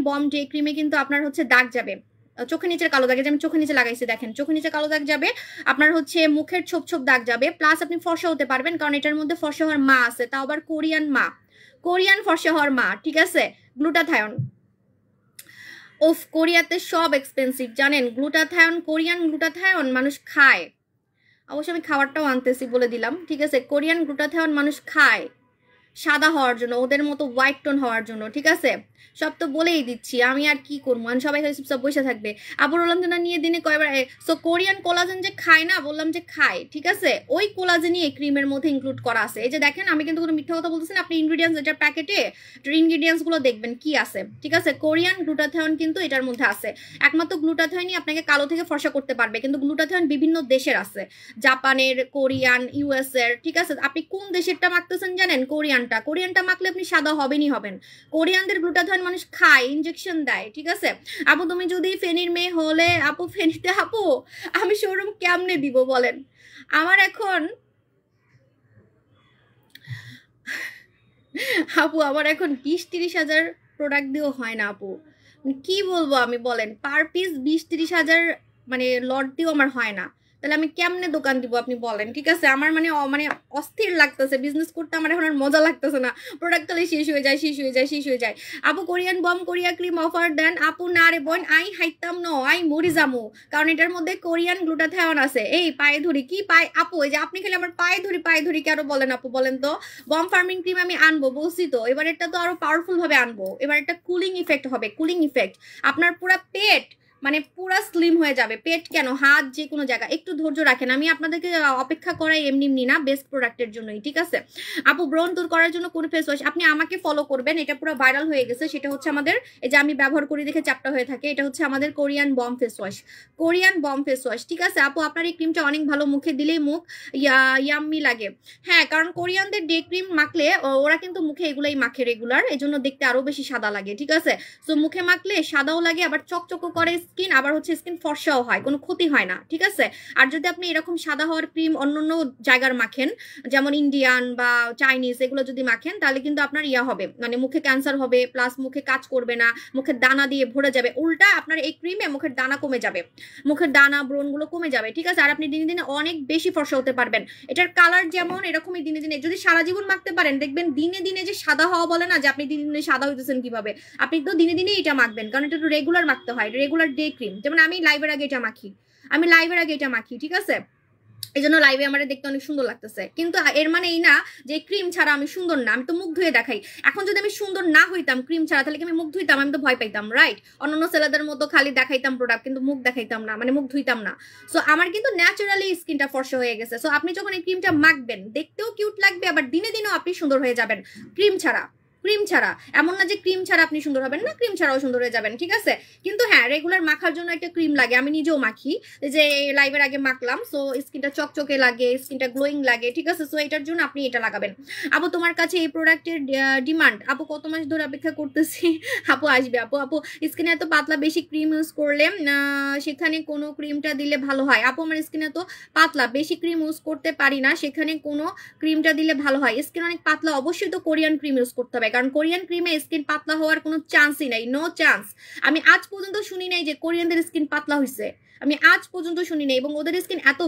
বম ডে ক্রিমে কিন্তু আপনার হচ্ছে দাগ যাবে, চোখের নিচের কালো দাগ, আমি চোখের নিচে লাগাইছি, দেখেন চোখের নিচে কালো দাগ যাবে, আপনার হচ্ছে মুখের ছোপ ছোপ দাগ যাবে, প্লাস আপনি ফর্সা হতে পারবেন, কারণ এটার মধ্যে ফর্সা হওয়ার মা আছে, তাও আবার কোরিয়ান ফর্সা হওয়ার মা, ঠিক আছে? গ্লুটাথায়ন, ওফ কোরিয়াতে সব এক্সপেন্সিভ জানেন, কোরিয়ান গ্লুটাথায়ন মানুষ খায়, অবশ্য আমি খাবারটাও আনতেছি বলে দিলাম, ঠিক আছে? কোরিয়ান গ্লুটাথায়ন মানুষ খায়, সাদা হওয়ার জন্য, ওদের মতো হোয়াইট টোন হওয়ার জন্য, ঠিক আছে? সব তো বলেই দিচ্ছি, আমি আর কি করবো, সবাই সব বসে থাকবে। আবার বললাম যে না নিয়ে দিনে কয়বার। সো কোরিয়ান কোলাজেন যে খায় না, বললাম যে খায়, ঠিক আছে? ওই কোলাজেনই এই ক্রিমের মধ্যে ইনক্লুড করা আছে। এই যে দেখেন, আমি কিন্তু কোনো মিথ্যা কথা বলতেছি না, আপনি ইনগ্রিডিয়েন্টস এটার প্যাকেটে ইনগ্রিডিয়েন্টস গুলো দেখবেন কি আছে, ঠিক আছে? কোরিয়ান গ্লুটাথায়ন কিন্তু এটার মধ্যে আছে। একমাত্র গ্লুটাথায়নই আপনাকে কালো থেকে ফর্সা করতে পারবে, কিন্তু গ্লুটাথায়ন বিভিন্ন দেশের আছে, জাপানের, কোরিয়ান, ইউএস এর, ঠিক আছে? আপনি কোন দেশেরটা মাখতেছেন জানেন? কোরিয়ানটা মাখলে আপনি সাদা হবেনই হবেন। কোরিয়ানদের গ্লুটাথায়ন মানুষ খায়, ইনজেকশন দেয়, ঠিক আছে? আপু তুমি যদি ফেনীর মেয়ে হলে, আপু ফেনীতে আপু আমি শোরুম কেমনে দিব বলেন? আমার এখন আপু আমার এখন 20-30 হাজার প্রোডাক্ট দিয়েও হয় না আপু, কি বলবো আমি বলেন? পার পিস 20-30 হাজার মানে লট দিয়েও আমার হয় না, তাহলে আমি কেমনে দোকান দিব আপনি বলেন? ঠিক আছে, আমার মানে মানে অস্থির লাগতেছে বিজনেস করতে, আমার এখন আর মজা লাগতেছে না, প্রোডাক্ট তাহলে শেষ হয়ে যায়। আপু কোরিয়ান বম কোরিয়া ক্রিম অফার দেন। আপু না রে বোন, আই হাইতাম ন, আই মরি যামু, কারণ এটার মধ্যে কোরিয়ান গ্লুটাথায়ন আছে। এই পায়ে ধরি কি পায়ে আপু, এই যে আপনি খেলে আমার পায়ে ধরি কেন বলেন আপু? বলেন তো, বম ফার্মিং ক্রিম আমি আনবো বলছি তো, এবার এটা তো আরো পাওয়ারফুল ভাবে আনবো, এবার একটা কুলিং ইফেক্ট হবে, কুলিং ইফেক্ট। আপনার পুরো পেট মানে পুরা স্লিম হয়ে যাবে, পেট কেন হাত যে কোনো জায়গা। একটু ধৈর্য রাখেন, আমি আপনাদেরকে অপেক্ষা করাই এমনি না, বেস্ট প্রোডাক্টের জন্যই, ঠিক আছে? আপু ব্রণ দূর করার জন্য কোন ফেস ওয়াশ? আপনি আমাকে ফলো করবেন, এটা পুরো ভাইরাল হয়ে গেছে, সেটা হচ্ছে আমাদের এই যে আমি ব্যবহার করি দেখে চ্যাপটা হয়ে থাকে, এটা হচ্ছে আমাদের কোরিয়ান বম ফেস ওয়াশ, ঠিক আছে? আপু আপনার এই ক্রিমটা অনেক ভালো, মুখে দিলেই মুখ ইয়াম্মি লাগে। হ্যাঁ, কারণ কোরিয়ানদের ডে ক্রিম মাখলে ওরা কিন্তু মুখে এগুলাই মাখে রেগুলার, এই জন্য দেখতে আরো বেশি সাদা লাগে, ঠিক আছে? তো মুখে মাখলে সাদাও লাগে, আবার চকচকও করে স্কিন, আবার হচ্ছে স্কিন ফর্সাও হয়, কোনো ক্ষতি হয় না, ঠিক আছে? আর যদি আপনি এরকম সাদা হওয়ার ক্রিম অন্য জায়গার মাখেন, যেমন ইন্ডিয়ান বা চাইনিজ, এগুলো যদি মাখেন তাহলে কিন্তু আপনার ইয়া হবে, মানে মুখে ক্যান্সার হবে, প্লাস মুখে কাজ করবে না, মুখের দানা দিয়ে ভরে যাবে। উল্টা আপনার এই ক্রিমে মুখের দানা কমে যাবে, মুখের দানা ব্রণগুলো কমে যাবে, ঠিক আছে? আর আপনি দিনে দিনে অনেক বেশি ফর্সা হতে পারবেন। এটার কালার যেমন এরকমই দিনে দিনে যদি সারা জীবন মাখতে পারেন, দেখবেন দিনে দিনে যে সাদা হওয়া বলে না, যে আপনি দিনে দিনে সাদা হইতেছেন কিভাবে, আপনি তো দিনে দিনে এটা মাখবেন, কারণ এটা একটু রেগুলার মাখতে হয়, রেগুলার ডে ক্রিম। যেমন আমি লাইভের আগে এটা মাখি, ঠিক আছে? এই জন্য লাইভে আমার দেখতে অনেক সুন্দর লাগতেছে, কিন্তু এর মানে এই না যে ক্রিম ছাড়া আমি সুন্দর না, আমি তো মুখ ধুয়ে দেখাই। এখন যদি আমি সুন্দর না হইতাম ক্রিম ছাড়া, তাহলে কি আমি মুখ ধুইতাম? আমি তো ভয় পাইতাম, রাইট? অন্যান্য ছেলেদের মতো খালি দেখাইতাম প্রোডাক্ট, কিন্তু মুখ দেখাইতাম না, মানে মুখ ধুইতাম না। সো আমার কিন্তু ন্যাচারালি স্কিনটা ফর্সা হয়ে গেছে। সো আপনি যখন এই ক্রিমটা মাখবেন, দেখতেও কিউট লাগবে, আবার দিনে দিনেও আপনি সুন্দর হয়ে যাবেন ক্রিম ছাড়া। এমন না যে ক্রিম ছাড়া আপনি সুন্দর হবেন না, ক্রিম ছাড়াও সুন্দর হয়ে যাবেন, ঠিক আছে? কিন্তু হ্যাঁ, রেগুলার মাখার জন্য একটা ক্রিম লাগে, আমি নিজেও মাখি, যে লাইভের আগে মাখলাম, সো স্কিনটা চকচকে লাগে, স্কিনটা গ্লোয়িং লাগে, ঠিক আছে? সো এটার জন্য আপনি এটা লাগাবেন। আপু তোমার কাছে এই প্রোডাক্টের ডিমান্ড? আপু কত মাস ধরে অপেক্ষা করতেছি, আপু আসবে। আপু স্কিনে এত পাতলা, বেশি ক্রিম ইউজ করলে সেখানে কোনো ক্রিমটা দিলে ভালো হয়? আপু আমার স্কিনে তো পাতলা, বেশি ক্রিম ইউজ করতে পারি না, সেখানে কোনো ক্রিমটা দিলে ভালো হয়? স্কিন অনেক পাতলা, অবশ্যই তো কোরিয়ান ক্রিম ইউজ করতে হবে, কারণ কোরিয়ান ক্রিমে স্কিন পাতলা হওয়ার কোনো চান্সই নাই, নো চান্স। আমি আজ পর্যন্ত শুনি নাই যে কোরিয়ানদের স্কিন পাতলা হয়েছে, আমি আজ পর্যন্ত শুনি নাই। এবং ওদের স্কিন এত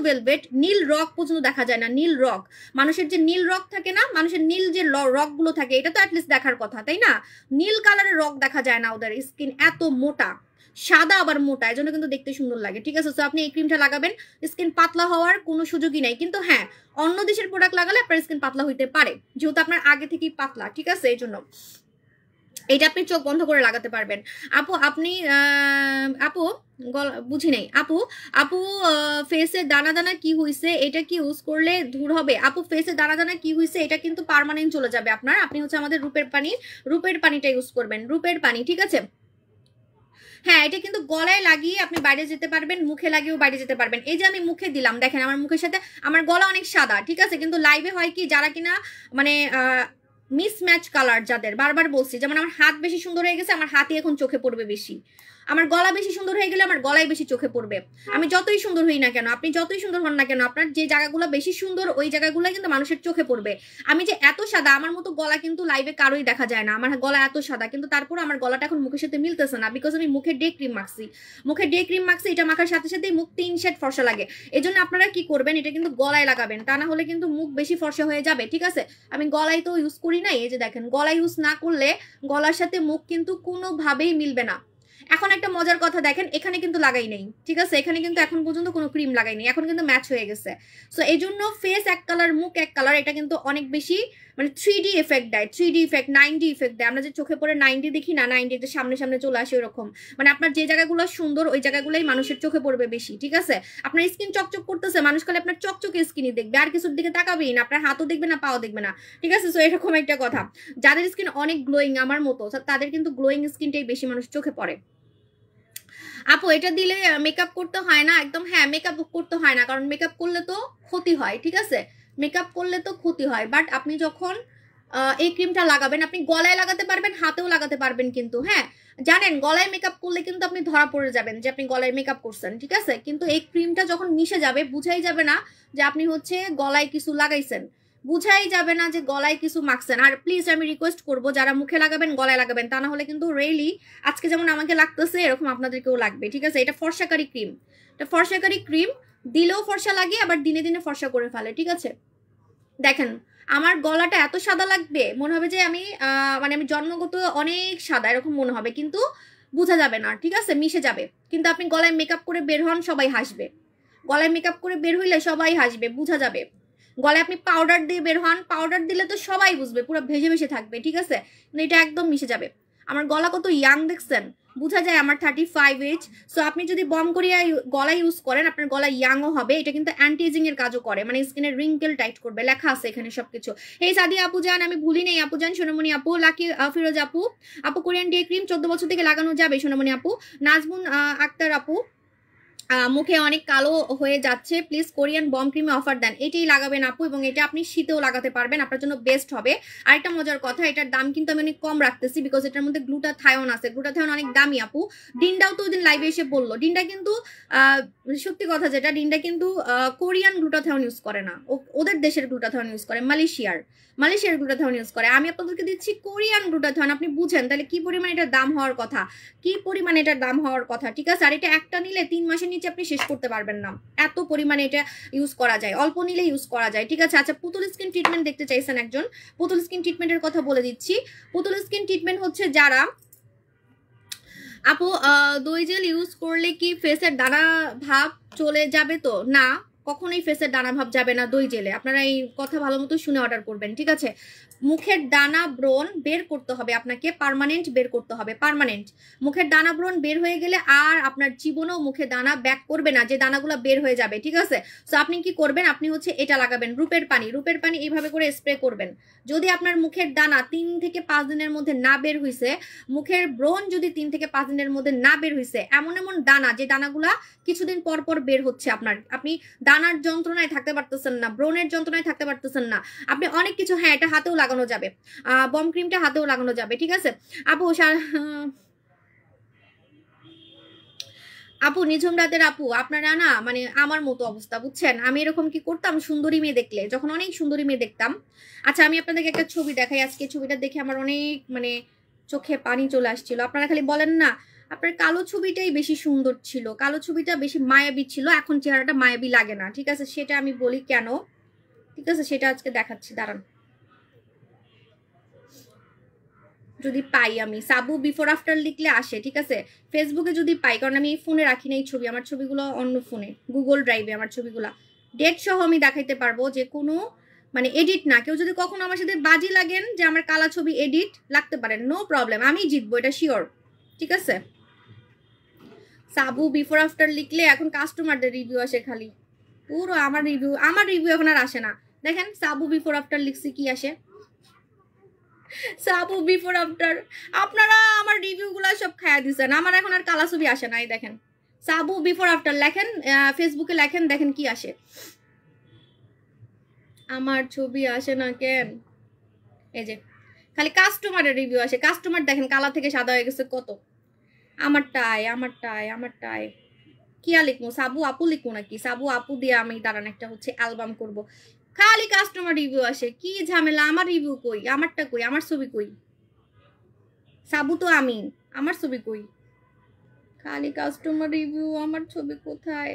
ভেলভেট, নীল রক পর্যন্ত দেখা যায় না, নীল রক। মানুষের যে নীল রক থাকে না, মানুষের নীল যে রক গুলো থাকে, এটা তো অ্যাটলিস্ট দেখার কথা, তাই না? নীল কালারের রক দেখা যায় না, ওদের স্কিন এত মোটা, সাদা আবার মোটা, এই জন্য কিন্তু দেখতে সুন্দর লাগে, ঠিক আছে? তো আপনি এই ক্রিমটা লাগাবেন, স্কিন পাতলা হওয়ার কোনো সুযোগই নাই। কিন্তু হ্যাঁ, অন্য দেশের প্রোডাক্ট লাগালে আপনার স্কিন পাতলা হইতে পারে, যেহেতু আপনার আগে থেকেই পাতলা, ঠিক আছে? এই জন্য এটা আপনি চোখ বন্ধ করে লাগাতে পারবেন। আপু আপনি আপু বুঝি নাই আপু ফেসে দানা দানা কি হইছে, এটা কি ইউজ করলে দূর হবে? আপু ফেসে দানা দানা কি হইছে, এটা কিন্তু পার্মানেন্ট চলে যাবে আপনার। আপনি হচ্ছে আমাদের রূপের পানিটা ইউজ করবেন, রূপের পানি, ঠিক আছে? হ্যাঁ, এটা কিন্তু গলায় লাগিয়ে আপনি বাইরে যেতে পারবেন, মুখে লাগিয়েও বাইরে যেতে পারবেন। এই যে আমি মুখে দিলাম, দেখেন আমার মুখের সাথে আমার গলা অনেক সাদা, ঠিক আছে? কিন্তু লাইভে হয় কি, যারা কিনা মানে মিসম্যাচ কালার, যাদের বারবার বলছি, যেমন আমার হাত বেশি সুন্দর হয়ে গেছে, আমার হাতই এখন চোখে পড়বে বেশি। আমার গলা বেশি সুন্দর হয়ে গেলে আমার গলায় বেশি চোখে পড়বে। আমি যতই সুন্দর হই না কেন, আপনি যতই সুন্দর হন না কেন, আপনার যে জায়গাগুলো বেশি সুন্দর, ওই জায়গাগুলো কিন্তু মানুষের চোখে পড়বে। আমি যে এত সাদা, আমার মতো গলা কিন্তু লাইভে কারোই দেখা যায় না, আমার গলা এত সাদা, কিন্তু তারপর আমার গলাটা এখন মুখের সাথে মিলতেছে না, বিকজ আমি মুখে ডে ক্রিম মাখছি। এটা মাখার সাথে সাথেই মুখ 3 শেড ফর্সা লাগে। এই জন্য আপনারা কি করবেন, এটা কিন্তু গলায় লাগাবেন, তা না হলে কিন্তু মুখ বেশি ফর্সা হয়ে যাবে, ঠিক আছে? আমি গলায় তো ইউজ করি নাই, এই যে দেখেন, গলায় ইউজ না করলে গলার সাথে মুখ কিন্তু কোনোভাবেই মিলবে না। এখন একটা মজার কথা দেখেন এখানে কিন্তু লাগাই নাই, ঠিক আছে, এখানে কিন্তু এখন পর্যন্ত কোনো ক্রিম লাগাই নাই, এখন কিন্তু ম্যাচ হয়ে গেছে। সো এই জন্য ফেস এক কালার মুখ এক কালার, এটা কিন্তু অনেক বেশি মানে 3D এফেক্ট দেয়, 3D এফেক্ট 9D এফেক্ট দেয়। আমরা যে চোখে পরে 9D দেখি না, 9D একটা সামনে সামনে চলে আসে ওরকম, মানে আপনার যে জায়গাগুলো সুন্দর ওই জায়গাগুলোই মানুষের চোখে পড়বে বেশি, ঠিক আছে। আপনার স্কিন চকচক করতেছে, মানুষ খালি আপনার চকচকে স্কিনই দেখবে, আর কিছুর দিকে তাকাবেই না, আপনার হাতও দেখবে না, পাও দেখবে না, ঠিক আছে। সো এরকম একটা কথা, যাদের স্কিন অনেক গ্লোয়িং আমার মতো তাদের কিন্তু গ্লোয়িং স্কিনটাই বেশি মানুষ চোখে পড়ে। আপু এটা দিলে মেকআপ করতে হয় না? একদম হ্যাঁ, মেকআপ করতে হয় না, কারণ মেকআপ করলে তো ক্ষতি হয়, ঠিক আছে, মেকআপ করলে তো ক্ষতি হয়। বাট আপনি যখন এই ক্রিমটা লাগাবেন, আপনি গলায় লাগাতে পারবেন, হাতেও লাগাতে পারবেন, কিন্তু হ্যাঁ জানেন গলায় মেকআপ করলে কিন্তু আপনি ধরা পড়ে যাবেন যে আপনি গলায় মেকআপ করছেন, ঠিক আছে। কিন্তু এই ক্রিমটা যখন মিশে যাবে বুঝাই যাবে না যে আপনি হচ্ছে গলায় কিছু লাগাইছেন, বুঝাই যাবে না যে গলায় কিছু মাখছেন। আর প্লিজ আমি রিকোয়েস্ট করব যারা মুখে লাগাবেন গলায় লাগাবেন, তা না হলে কিন্তু রিয়েলি আজকে যেমন আমাকে লাগতেছে এরকম আপনাদেরকেও লাগবে, ঠিক আছে। এটা ফর্সাকারী ক্রিম, এটা ফর্সাকারী ক্রিম, দিলেও ফর্সা লাগে আবার দিনে দিনে ফর্সা করে ফেলে, ঠিক আছে। দেখেন আমার গলাটা এত সাদা লাগবে, মনে হবে যে আমি মানে আমি জন্মগত অনেক সাদা এরকম মনে হবে, কিন্তু বোঝা যাবে না, ঠিক আছে, মিশে যাবে। কিন্তু আপনি গলায় মেকআপ করে বের হন, সবাই হাসবে, গলায় মেকআপ করে বের হইলে সবাই হাসবে, বোঝা যাবে। গলায় আপনি পাউডার দিয়ে বের হন, পাউডার দিলে তো সবাই বুঝবে, পুরো ভেসে ভেসে থাকবে, ঠিক আছে, কিন্তু এটা একদম মিশে যাবে। আমার গলা কত ইয়াং দেখছেন, বোঝা যায় আমার 35 এজ। সো আপনি যদি বম করিয়া গলা ইউজ করেন আপনার গলা ইয়াংও হবে, এটা কিন্তু অ্যান্টি এজিং এর কাজও করে, মানে স্কিনের রিঙ্কেল টাইট করবে, লেখা আছে এখানে সবকিছু। এই সাদিয়া আপু জান, আমি ভুলি নেই আপু জান, সোনামণি আপু, লাকি ফিরোজ আপু, আপু কোরিয়ান ডে ক্রিম 14 বছর থেকে লাগানো যাবে সোনামণি আপু, নাজমুন আক্তার আপু মুখে অনেক কালো হয়ে যাচ্ছে, প্লিজ কোরিয়ান বম ক্রিমে অফার দেন। এটাই লাগাবেন আপু, এবং এটা আপনি শীতেও লাগাতে পারবেন, আপনার জন্য বেস্ট হবে। আরেকটা মজার কথা, এটার দাম কিন্তু আমি অনেক কম রাখতেছি, বিকজ এটার মধ্যে গ্লুটাথায়ন আছে, গ্লুটাথায়ন অনেক দামি আপু। ডিন্ডাও তো ওই দিন লাইভে এসে বললো, ডিন্ডা কিন্তু সত্যি কথা যেটা, ডিন্ডা কিন্তু কোরিয়ান গ্লুটাথায়ন ইউজ করে না, ওদের দেশের গ্লুটাথায়ন ইউজ করে, মালয়েশিয়ার গ্লুটাথায়ন ইউজ করে। আমি আপনাদেরকে দিচ্ছি কোরিয়ান গ্লুটাথায়ন, আপনি বুঝেন তাহলে কি পরিমাণ এটার দাম হওয়ার কথা, কি পরিমাণ এটার দাম হওয়ার কথা, ঠিক আছে। আর এটা একটা নিলে 3 মাসের নিচে আপনি শেষ করতে পারবেন না, এত পরিমাণে এটা ইউজ করা যায়, অল্প নিলে ইউজ করা যায়, ঠিক আছে। আচ্ছা, পুতুল স্কিন ট্রিটমেন্ট দেখতে চাইছেন একজন, পুতুল স্কিন ট্রিটমেন্টের কথা বলে দিচ্ছি। পুতুল স্কিন ট্রিটমেন্ট হচ্ছে যারা আপু দই জেল ইউজ করলে কি ফেসের দানা ভাব চলে যাবে? তো না, কখনোই ফেসের দানা ভাব যাবে না দই জেলে, আপনারা এই কথা ভালো মতো শুনে অর্ডার করবেন, ঠিক আছে। মুখের দানা ব্রণ বের করতে হবে আপনাকে, পার্মানেন্ট বের করতে হবে, পার্মানেন্ট। মুখের দানা ব্রণ বের হয়ে গেলে আর আপনার জীবনেও মুখে দানা ব্যাক করবে না, যে দানাগুলো বের হয়ে যাবে, ঠিক আছে। তো আপনি কি করবেন, আপনি হচ্ছে এটা লাগাবেন, রূপের পানি এইভাবে করে স্প্রে করবেন। যদি আপনার মুখের দানা 3 থেকে 5 দিনের মধ্যে না বের হইছে, মুখের ব্রণ যদি 3 থেকে 5 দিনের মধ্যে না বের হইছে, এমন এমন দানা যে দানাগুলা কিছুদিন পর পর বের হচ্ছে, আপনি দানার যন্ত্রণায় থাকতে পারতেছেন না, ব্রণের যন্ত্রণায় থাকতে পারতেছেন না, আপনি অনেক কিছু, হ্যাঁ এটা হাতেও লাগানো যাবে, বম ক্রিমটা হাতেও লাগানো যাবে, ঠিক আছে। আপু নিঝুম রাতের আপু, আপনারা না মানে আমার মতো অবস্থা, বুঝছেন। আমি এরকম কি করতাম, সুন্দরী মেয়ে দেখলে, যখন অনেক সুন্দরী মেয়ে দেখতাম। আচ্ছা আমি আপনাদেরকে একটা ছবি দেখাই, আজকে ছবিটা দেখে আমার অনেক মানে চোখে পানি চলে আসছিল। আপনারা খালি বলেন না আপনার কালো ছবিটাই বেশি সুন্দর ছিল, কালো ছবিটা বেশি মায়াবী ছিল, এখন চেহারাটা মায়াবী লাগে না, ঠিক আছে। সেটা আমি বলি কেন, ঠিক আছে, সেটা আজকে দেখাচ্ছি, দাঁড়ান। যদি পাই আমি সাবু বিফোর আফটার লিখলে আসে, ঠিক আছে। ফেসবুকে যদি পাই, কারণ আমি এই ফোনে রাখি না এই ছবি, আমার ছবিগুলো অন্য ফোনে গুগল ড্রাইভে আমার ছবিগুলা ডেট সহ আমি দেখাইতে পারবো, যে কোনো মানে এডিট না। কেউ যদি কখনো আমার সাথে বাজি লাগেন যে আমার কালা ছবি এডিট লাগতে পারেন, নো প্রবলেম, আমি জিতবো, এটা শিওর, ঠিক আছে। সাবু বিফোর আফটার লিখলে এখন কাস্টমারদের রিভিউ আসে খালি, পুরো আমার রিভিউ এখন আর আসে না। দেখেন সাবু বিফোর আফটার লিখছি, কি আসে, সাবু বিফোর আফটার। আপনারা আমার রিভিউগুলো সব খায়া দিছেন, আমার এখন আর কালা ছবি আসে নাই। দেখেন সাবু বিফোর আফটার লেখেন, ফেসবুকে লেখেন, দেখেন কি আসে। আমার ছবি আসে না কেন, এই যে খালি কাস্টমারের রিভিউ আসে। কাস্টমার দেখেন কালা থেকে সাদা হয়ে গেছে কত। আমারটায় কিয়া লিখবো, সাবু আপু লিখবো নাকি? সাবু আপু দিয়ে আমি দাঁড়ান একটা হচ্ছে অ্যালবাম করব। খালি কাস্টমার রিভিউ আসে, কি ঝামেলা। আমার রিভিউ কই, আমারটা কই, আমার ছবি কই? সাবু তো আমি, আমার ছবি কই? খালি কাস্টমার রিভিউ, আমার ছবি কোথায়?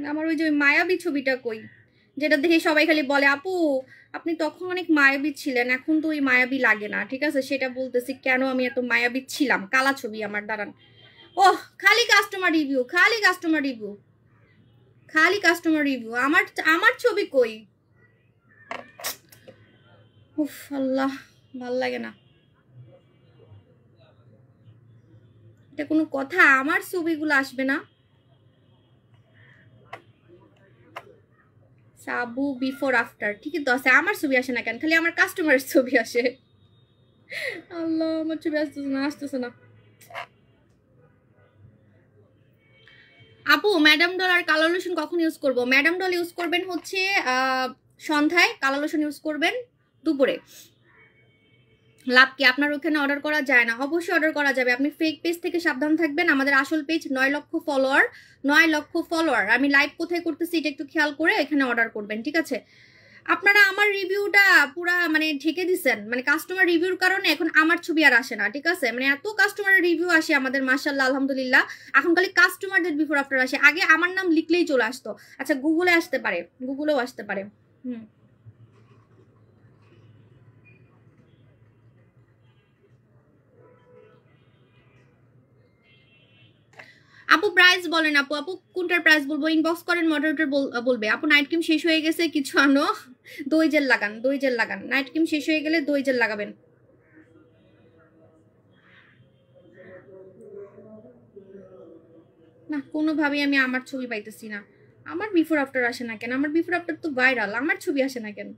আমার ওই যে মায়াবী ছবিটা কই? যেটা দেখে সবাই খালি বলে আপু আপনি তখন অনেক মায়াবী ছিলেন, এখন তো ওই মায়াবী লাগে না। ঠিক আছে, সেটা বলতেছি কেন আমি এত মায়াবী ছিলাম। কালা ছবি আমার, দাঁড়ান। ওহ, খালি কাস্টমার রিভিউ, খালি কাস্টমার রিভিউ, খালি কাস্টমার রিভিউ। আমার আমার ছবি কই? উফ আল্লাহ, ভাল লাগে না। এটা কোনো কথা? আমার ছবিগুলো আসবে না? সাবু বিফোর আফটার ঠিকই তো আছে, আমার ছবি আসে না কেন? খালি আমার কাস্টমারের ছবি আসে। আল্লাহ, আমার ছবি আসতেছে না, আসতেছে না। আপু ম্যাডাম ডল আর কালো লোশন কখন ইউজ করব? ম্যাডাম ডল ইউজ করবেন হচ্ছে সন্ধ্যায়, কালো লোশন ইউজ করবেন দুপুরে। লাভ কি? আপনার ওখানে অর্ডার করা যায় না? অবশ্যই অর্ডার করা যাবে। আপনি ফেক পেজ থেকে সাবধান থাকবেন। আমাদের আসল পেজ 9 লক্ষ ফলোয়ার, 9 লক্ষ ফলোয়ার। আমি লাইভ কোথায় করতেছি এটা একটু খেয়াল করে এখানে অর্ডার করবেন, ঠিক আছে? আপনারা আমার রিভিউটা পুরা মানে ঢেকে দিচ্ছেন, মানে কাস্টমার রিভিউর কারণে এখন আমার ছবি আর আসে না, ঠিক আছে? মানে এত কাস্টমারের রিভিউ আসে আমাদের, মাশাআল্লাহ আলহামদুলিল্লাহ। এখন খালি কাস্টমারদের বিফোর আফটার আসে। আগে আমার নাম লিখলেই চলে আসতো। আচ্ছা, গুগলে আসতে পারে, গুগলেও আসতে পারে। আপু প্রাইস বলেন। আপু আপু কোনটার প্রাইস বলবো? ইনবক্স করেন, মডারেটর বলবে। আপু নাইট ক্রিম শেষ হয়ে গেছে, কিছু আনো। দই জেল লাগান, দই জেল লাগান। নাইট ক্রিম শেষ হয়ে গেলে দই জেল লাগাবেন। না, কোনোভাবেই আমি আমার ছবি পাইতেছি না। আমার বিফোর আফটার আসে না কেন? আমার বিফোর আফটার তো ভাইরাল, আমার ছবি আসে না কেন?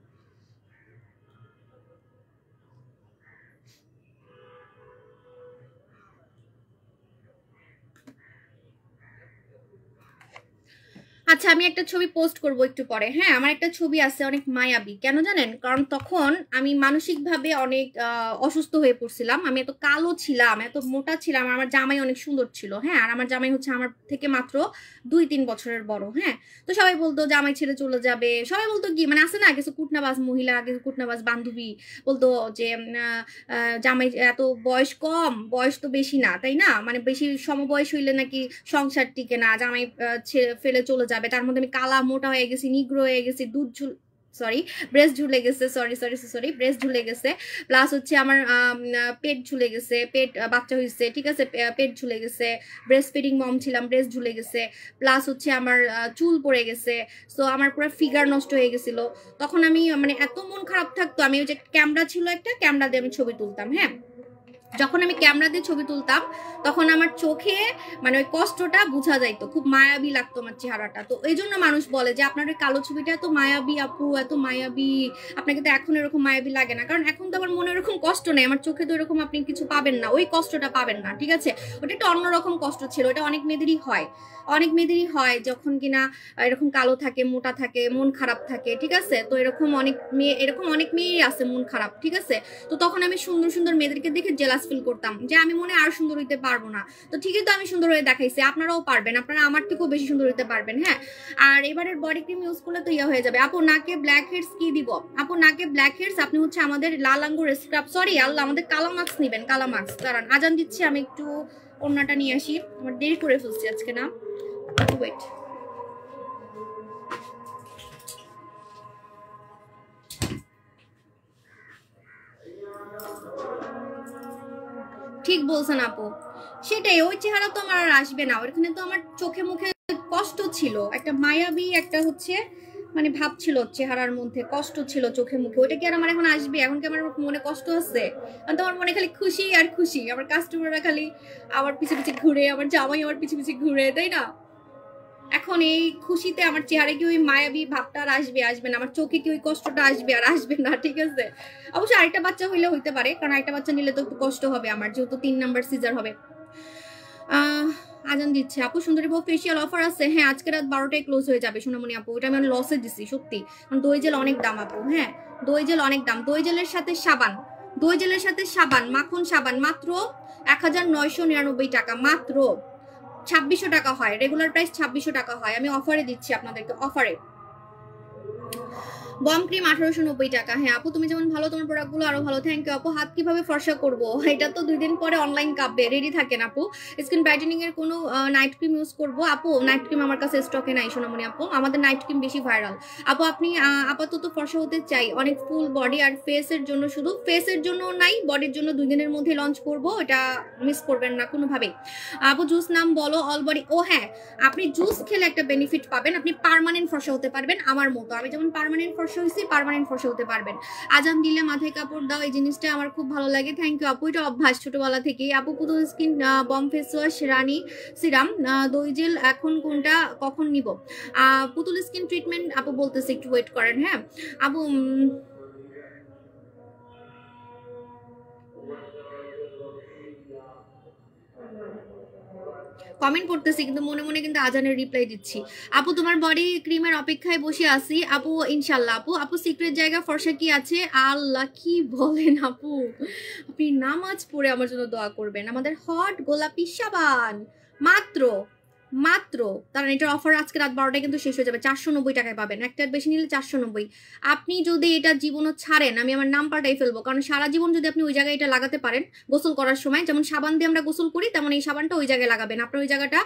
আচ্ছা, আমি একটা ছবি পোস্ট করব একটু পরে। হ্যাঁ, আমার একটা ছবি আছে অনেক মায়াবী, কেন জানেন? কারণ তখন আমি মানসিকভাবে অনেক অসুস্থ হয়ে পড়ছিলাম। আমি এত কালো ছিলাম, এত মোটা ছিলাম। আমার জামাই অনেক সুন্দর ছিল, হ্যাঁ। আর আমার জামাই হচ্ছে আমার থেকে মাত্র 2-3 বছরের বড়, হ্যাঁ। তো সবাই বলতো জামাই ছেড়ে চলে যাবে। সবাই বলতো কি, মানে আছে না কিছু কুটনাবাজ মহিলা, কিছু কুটনাবাজ বান্ধবী বলতো যে জামাই এত বয়স কম, বয়স তো বেশি না, তাই না? মানে বেশি সমবয়স হইলে নাকি সংসার টিকে না, জামাই ফেলে চলে যাবে। তার মধ্যে আমি কালা মোটা হয়ে গেছি, নিগ্রো হয়ে গেছি, দুধ সরি ব্রেস্ট ঝুলে গেছে, সরি ব্রেস্ট ঝুলে গেছে। প্লাস হচ্ছে আমার পেট ঝুলে গেছে, পেট বাচ্চা হয়েছে, ঠিক আছে, পেট ঝুলে গেছে। ব্রেস্ট ফিডিং মম ছিলাম, ব্রেস্ট ঝুলে গেছে। প্লাস হচ্ছে আমার চুল পড়ে গেছে। সো আমার পুরো ফিগার নষ্ট হয়ে গেছিল। তখন আমি মানে এত মন খারাপ থাকতো, আমি ওই যে ক্যামেরা ছিল একটা, ক্যামেরা দিয়ে আমি ছবি তুলতাম, হ্যাঁ। যখন আমি ক্যামেরা দিয়ে ছবি তুলতাম তখন আমার চোখে মানে ওই কষ্টটা বোঝা যাইতো, খুব মায়াবী লাগতো আমার চেহারাটা। তো এই জন্য মানুষ বলে যে আপনার ওই কালো ছবিটা এত মায়াবী আপু, এত মায়াবী। আপনাকে তো এখন এরকম মায়াবী লাগে না, কারণ এখন তো আমার মনে এরকম কষ্ট নেই, আমার চোখে তো এরকম আপনি কিছু পাবেন না, ওই কষ্টটা পাবেন না, ঠিক আছে? ওটা একটা অন্যরকম কষ্ট ছিল, ওটা অনেক মেয়েদেরই হয়, অনেক মেয়েদেরই হয় যখন কিনা এরকম কালো থাকে, মোটা থাকে, মন খারাপ থাকে, ঠিক আছে? তো এরকম অনেক মেয়ে, এরকম অনেক মেয়েই আছে মন খারাপ, ঠিক আছে? তো তখন আমি সুন্দর সুন্দর মেয়েদেরকে দেখে জেলাস ফিল করতাম যে আমি মনে আর সুন্দর হইতে পারবো না। তো ঠিকই তো, আমি সুন্দর হয়ে দেখাইছি, আপনারাও পারবেন, আপনারা আমার থেকেও বেশি সুন্দর হইতে পারবেন, হ্যাঁ। আর এবারের বডি ক্রিম ইউজ করলে তো ইয়া হয়ে যাবে। আপু নাকে ব্ল্যাক হেডস কি দিব? আপু নাকে ব্ল্যাক হেডস আপনি হচ্ছে আমাদের লাল আঙ্গুর স্ক্রাব, সরি আল্লাহ, আমাদের কালা মাস্ক নিবেন, কালা মাস্ক। কারণ আজান দিচ্ছি, আমি একটু অন্যটা নিয়ে আসি, আমার দেরি করে ফেলছি আজকে না। ওয়েট, ঠিক বলছেন আপু, সেটাই, ওই চেহারা তো আমার আর আসবে না। ওখানে তো আমার চোখে মুখে কষ্ট ছিল, একটা মায়াবী একটা হচ্ছে মানে ভাব ছিল চেহারার মধ্যে, কষ্ট ছিল চোখে মুখে। ওইটা কি আর আমার এখন আসবে? এখন কি আমার মনে কষ্ট আছে? তোমার মনে খালি খুশি আর খুশি, আমার কাস্টমাররা খালি আমার পিছে পিছে ঘুরে, আমার জামাই আমার পিছে পিছে ঘুরে, তাই না? এখন এই খুশিতে আমার চেহারা কি ওই মায়াবী ভাবটা আর আসবে? আসবে না। আমার চোখে কি ওই কষ্টটা আসবে? আর আসবে না, ঠিক আছে? অবশ্যই আরেকটা বাচ্চা হইলে হইতে পারে, কারণ আরেকটা বাচ্চা নিলে তো একটু কষ্ট হবে আমার, যেহেতু 3 নাম্বার সিজার হবে। আজান দিচ্ছে। আপু সুন্দরী বউ ফেসিয়াল অফার আছে? হ্যাঁ, আজকে রাত 12টায় ক্লোজ হয়ে যাবে সোনামণি আপু। ওইটা আমি লসে দিছি সত্যি, কারণ দই জেল অনেক দাম আপু, হ্যাঁ। দই জেল অনেক দাম। দই জেলের সাথে সাবান, দই জেলের সাথে সাবান, মাখন সাবান মাত্র 1999 টাকা, মাত্র 2600 টাকা হয়। রেগুলার প্রাইস 2600 টাকা হয়, আমি অফারে দিচ্ছি আপনাদেরকে, অফারে। বম ক্রিম 1890 টাকা। হ্যাঁ আপু তুমি যেমন ভালো, তোমার প্রোডাক্টগুলো আরো ভালো। থ্যাংক ইউ আপু। হাত কিভাবে ফর্সা করব, এটা তো 2 দিন পরে অনলাইন কাঁপবে, রেডি থাকেন আপু। স্কিন ব্রাইটেনিং এর কোনো নাইট ক্রিম ইউজ করব আপু? নাইট ক্রিম আমার কাছে স্টকে নাই সোনামণি আপু, আমাদের নাইট ক্রিম বেশি ভাইরাল আপু। আপনি আপাতত ফর্সা হতে চাই, অনেক ফুল বডি আর ফেসের জন্য, শুধু ফেসের জন্য নাই, বডির জন্য 2 দিনের মধ্যে লঞ্চ করব, এটা মিস করবেন না কোনোভাবেই আপু। জুস নাম বলো, অল বডি। ও হ্যাঁ, আপনি জুস খেলে একটা বেনিফিট পাবেন, আপনি পার্মানেন্ট ফর্সা হতে পারবেন আমার মতো। আমি যেমন পার্মানেন্ট ফর্সা হয়েছি, পার্মানেন্ট ফর্সা হতে পারবেন। আজান দিলে মাথায় কাপড় দাও, এই জিনিসটা আমার খুব ভালো লাগে। থ্যাংক ইউ আপু, এটা অভ্যাস ছোটবেলা থেকেই আপু। পুতুল স্কিন বম ফেস ওয়াশ, রানী সিরাম, দই জেল এখন কোনটা কখন নিব? পুতুল স্কিন ট্রিটমেন্ট আপু বলতেছে, একটু ওয়েট করেন। হ্যাঁ আপু, কমেন্ট করতেছি কিন্তু মনে মনে কিন্তু আজানের রিপ্লাই দিচ্ছি। আপু তোমার বডি ক্রিমের অপেক্ষায় বসে আছি আপু, ইনশাল্লাহ আপু। আপু সিক্রেট জায়গা ফর্সা কি আছে? আল্লাহ কি বলেন আপু, আপনি নামাজ পড়ে আমার জন্য দোয়া করবেন। আমাদের হট গোলাপি সাবান মাত্র মাত্র, কারণ এটার অফার আজকে রাত 12টায় কিন্তু শেষ হয়ে যাবে, 490 টাকায় পাবেন। একটার বেশি নিলে 490। আপনি যদি এটা জীবনও ছাড়েন, আমি আমার নাম পাল্টাই ফেলবো, কারণ সারা জীবন যদি আপনি ওই জায়গায় এটা লাগাতে পারেন গোসল করার সময়, যেমন সাবান দিয়ে আমরা গোসল করি, তেমন এই সাবানটা ওই জায়গায় লাগাবেন, আপনার ওই জায়গাটা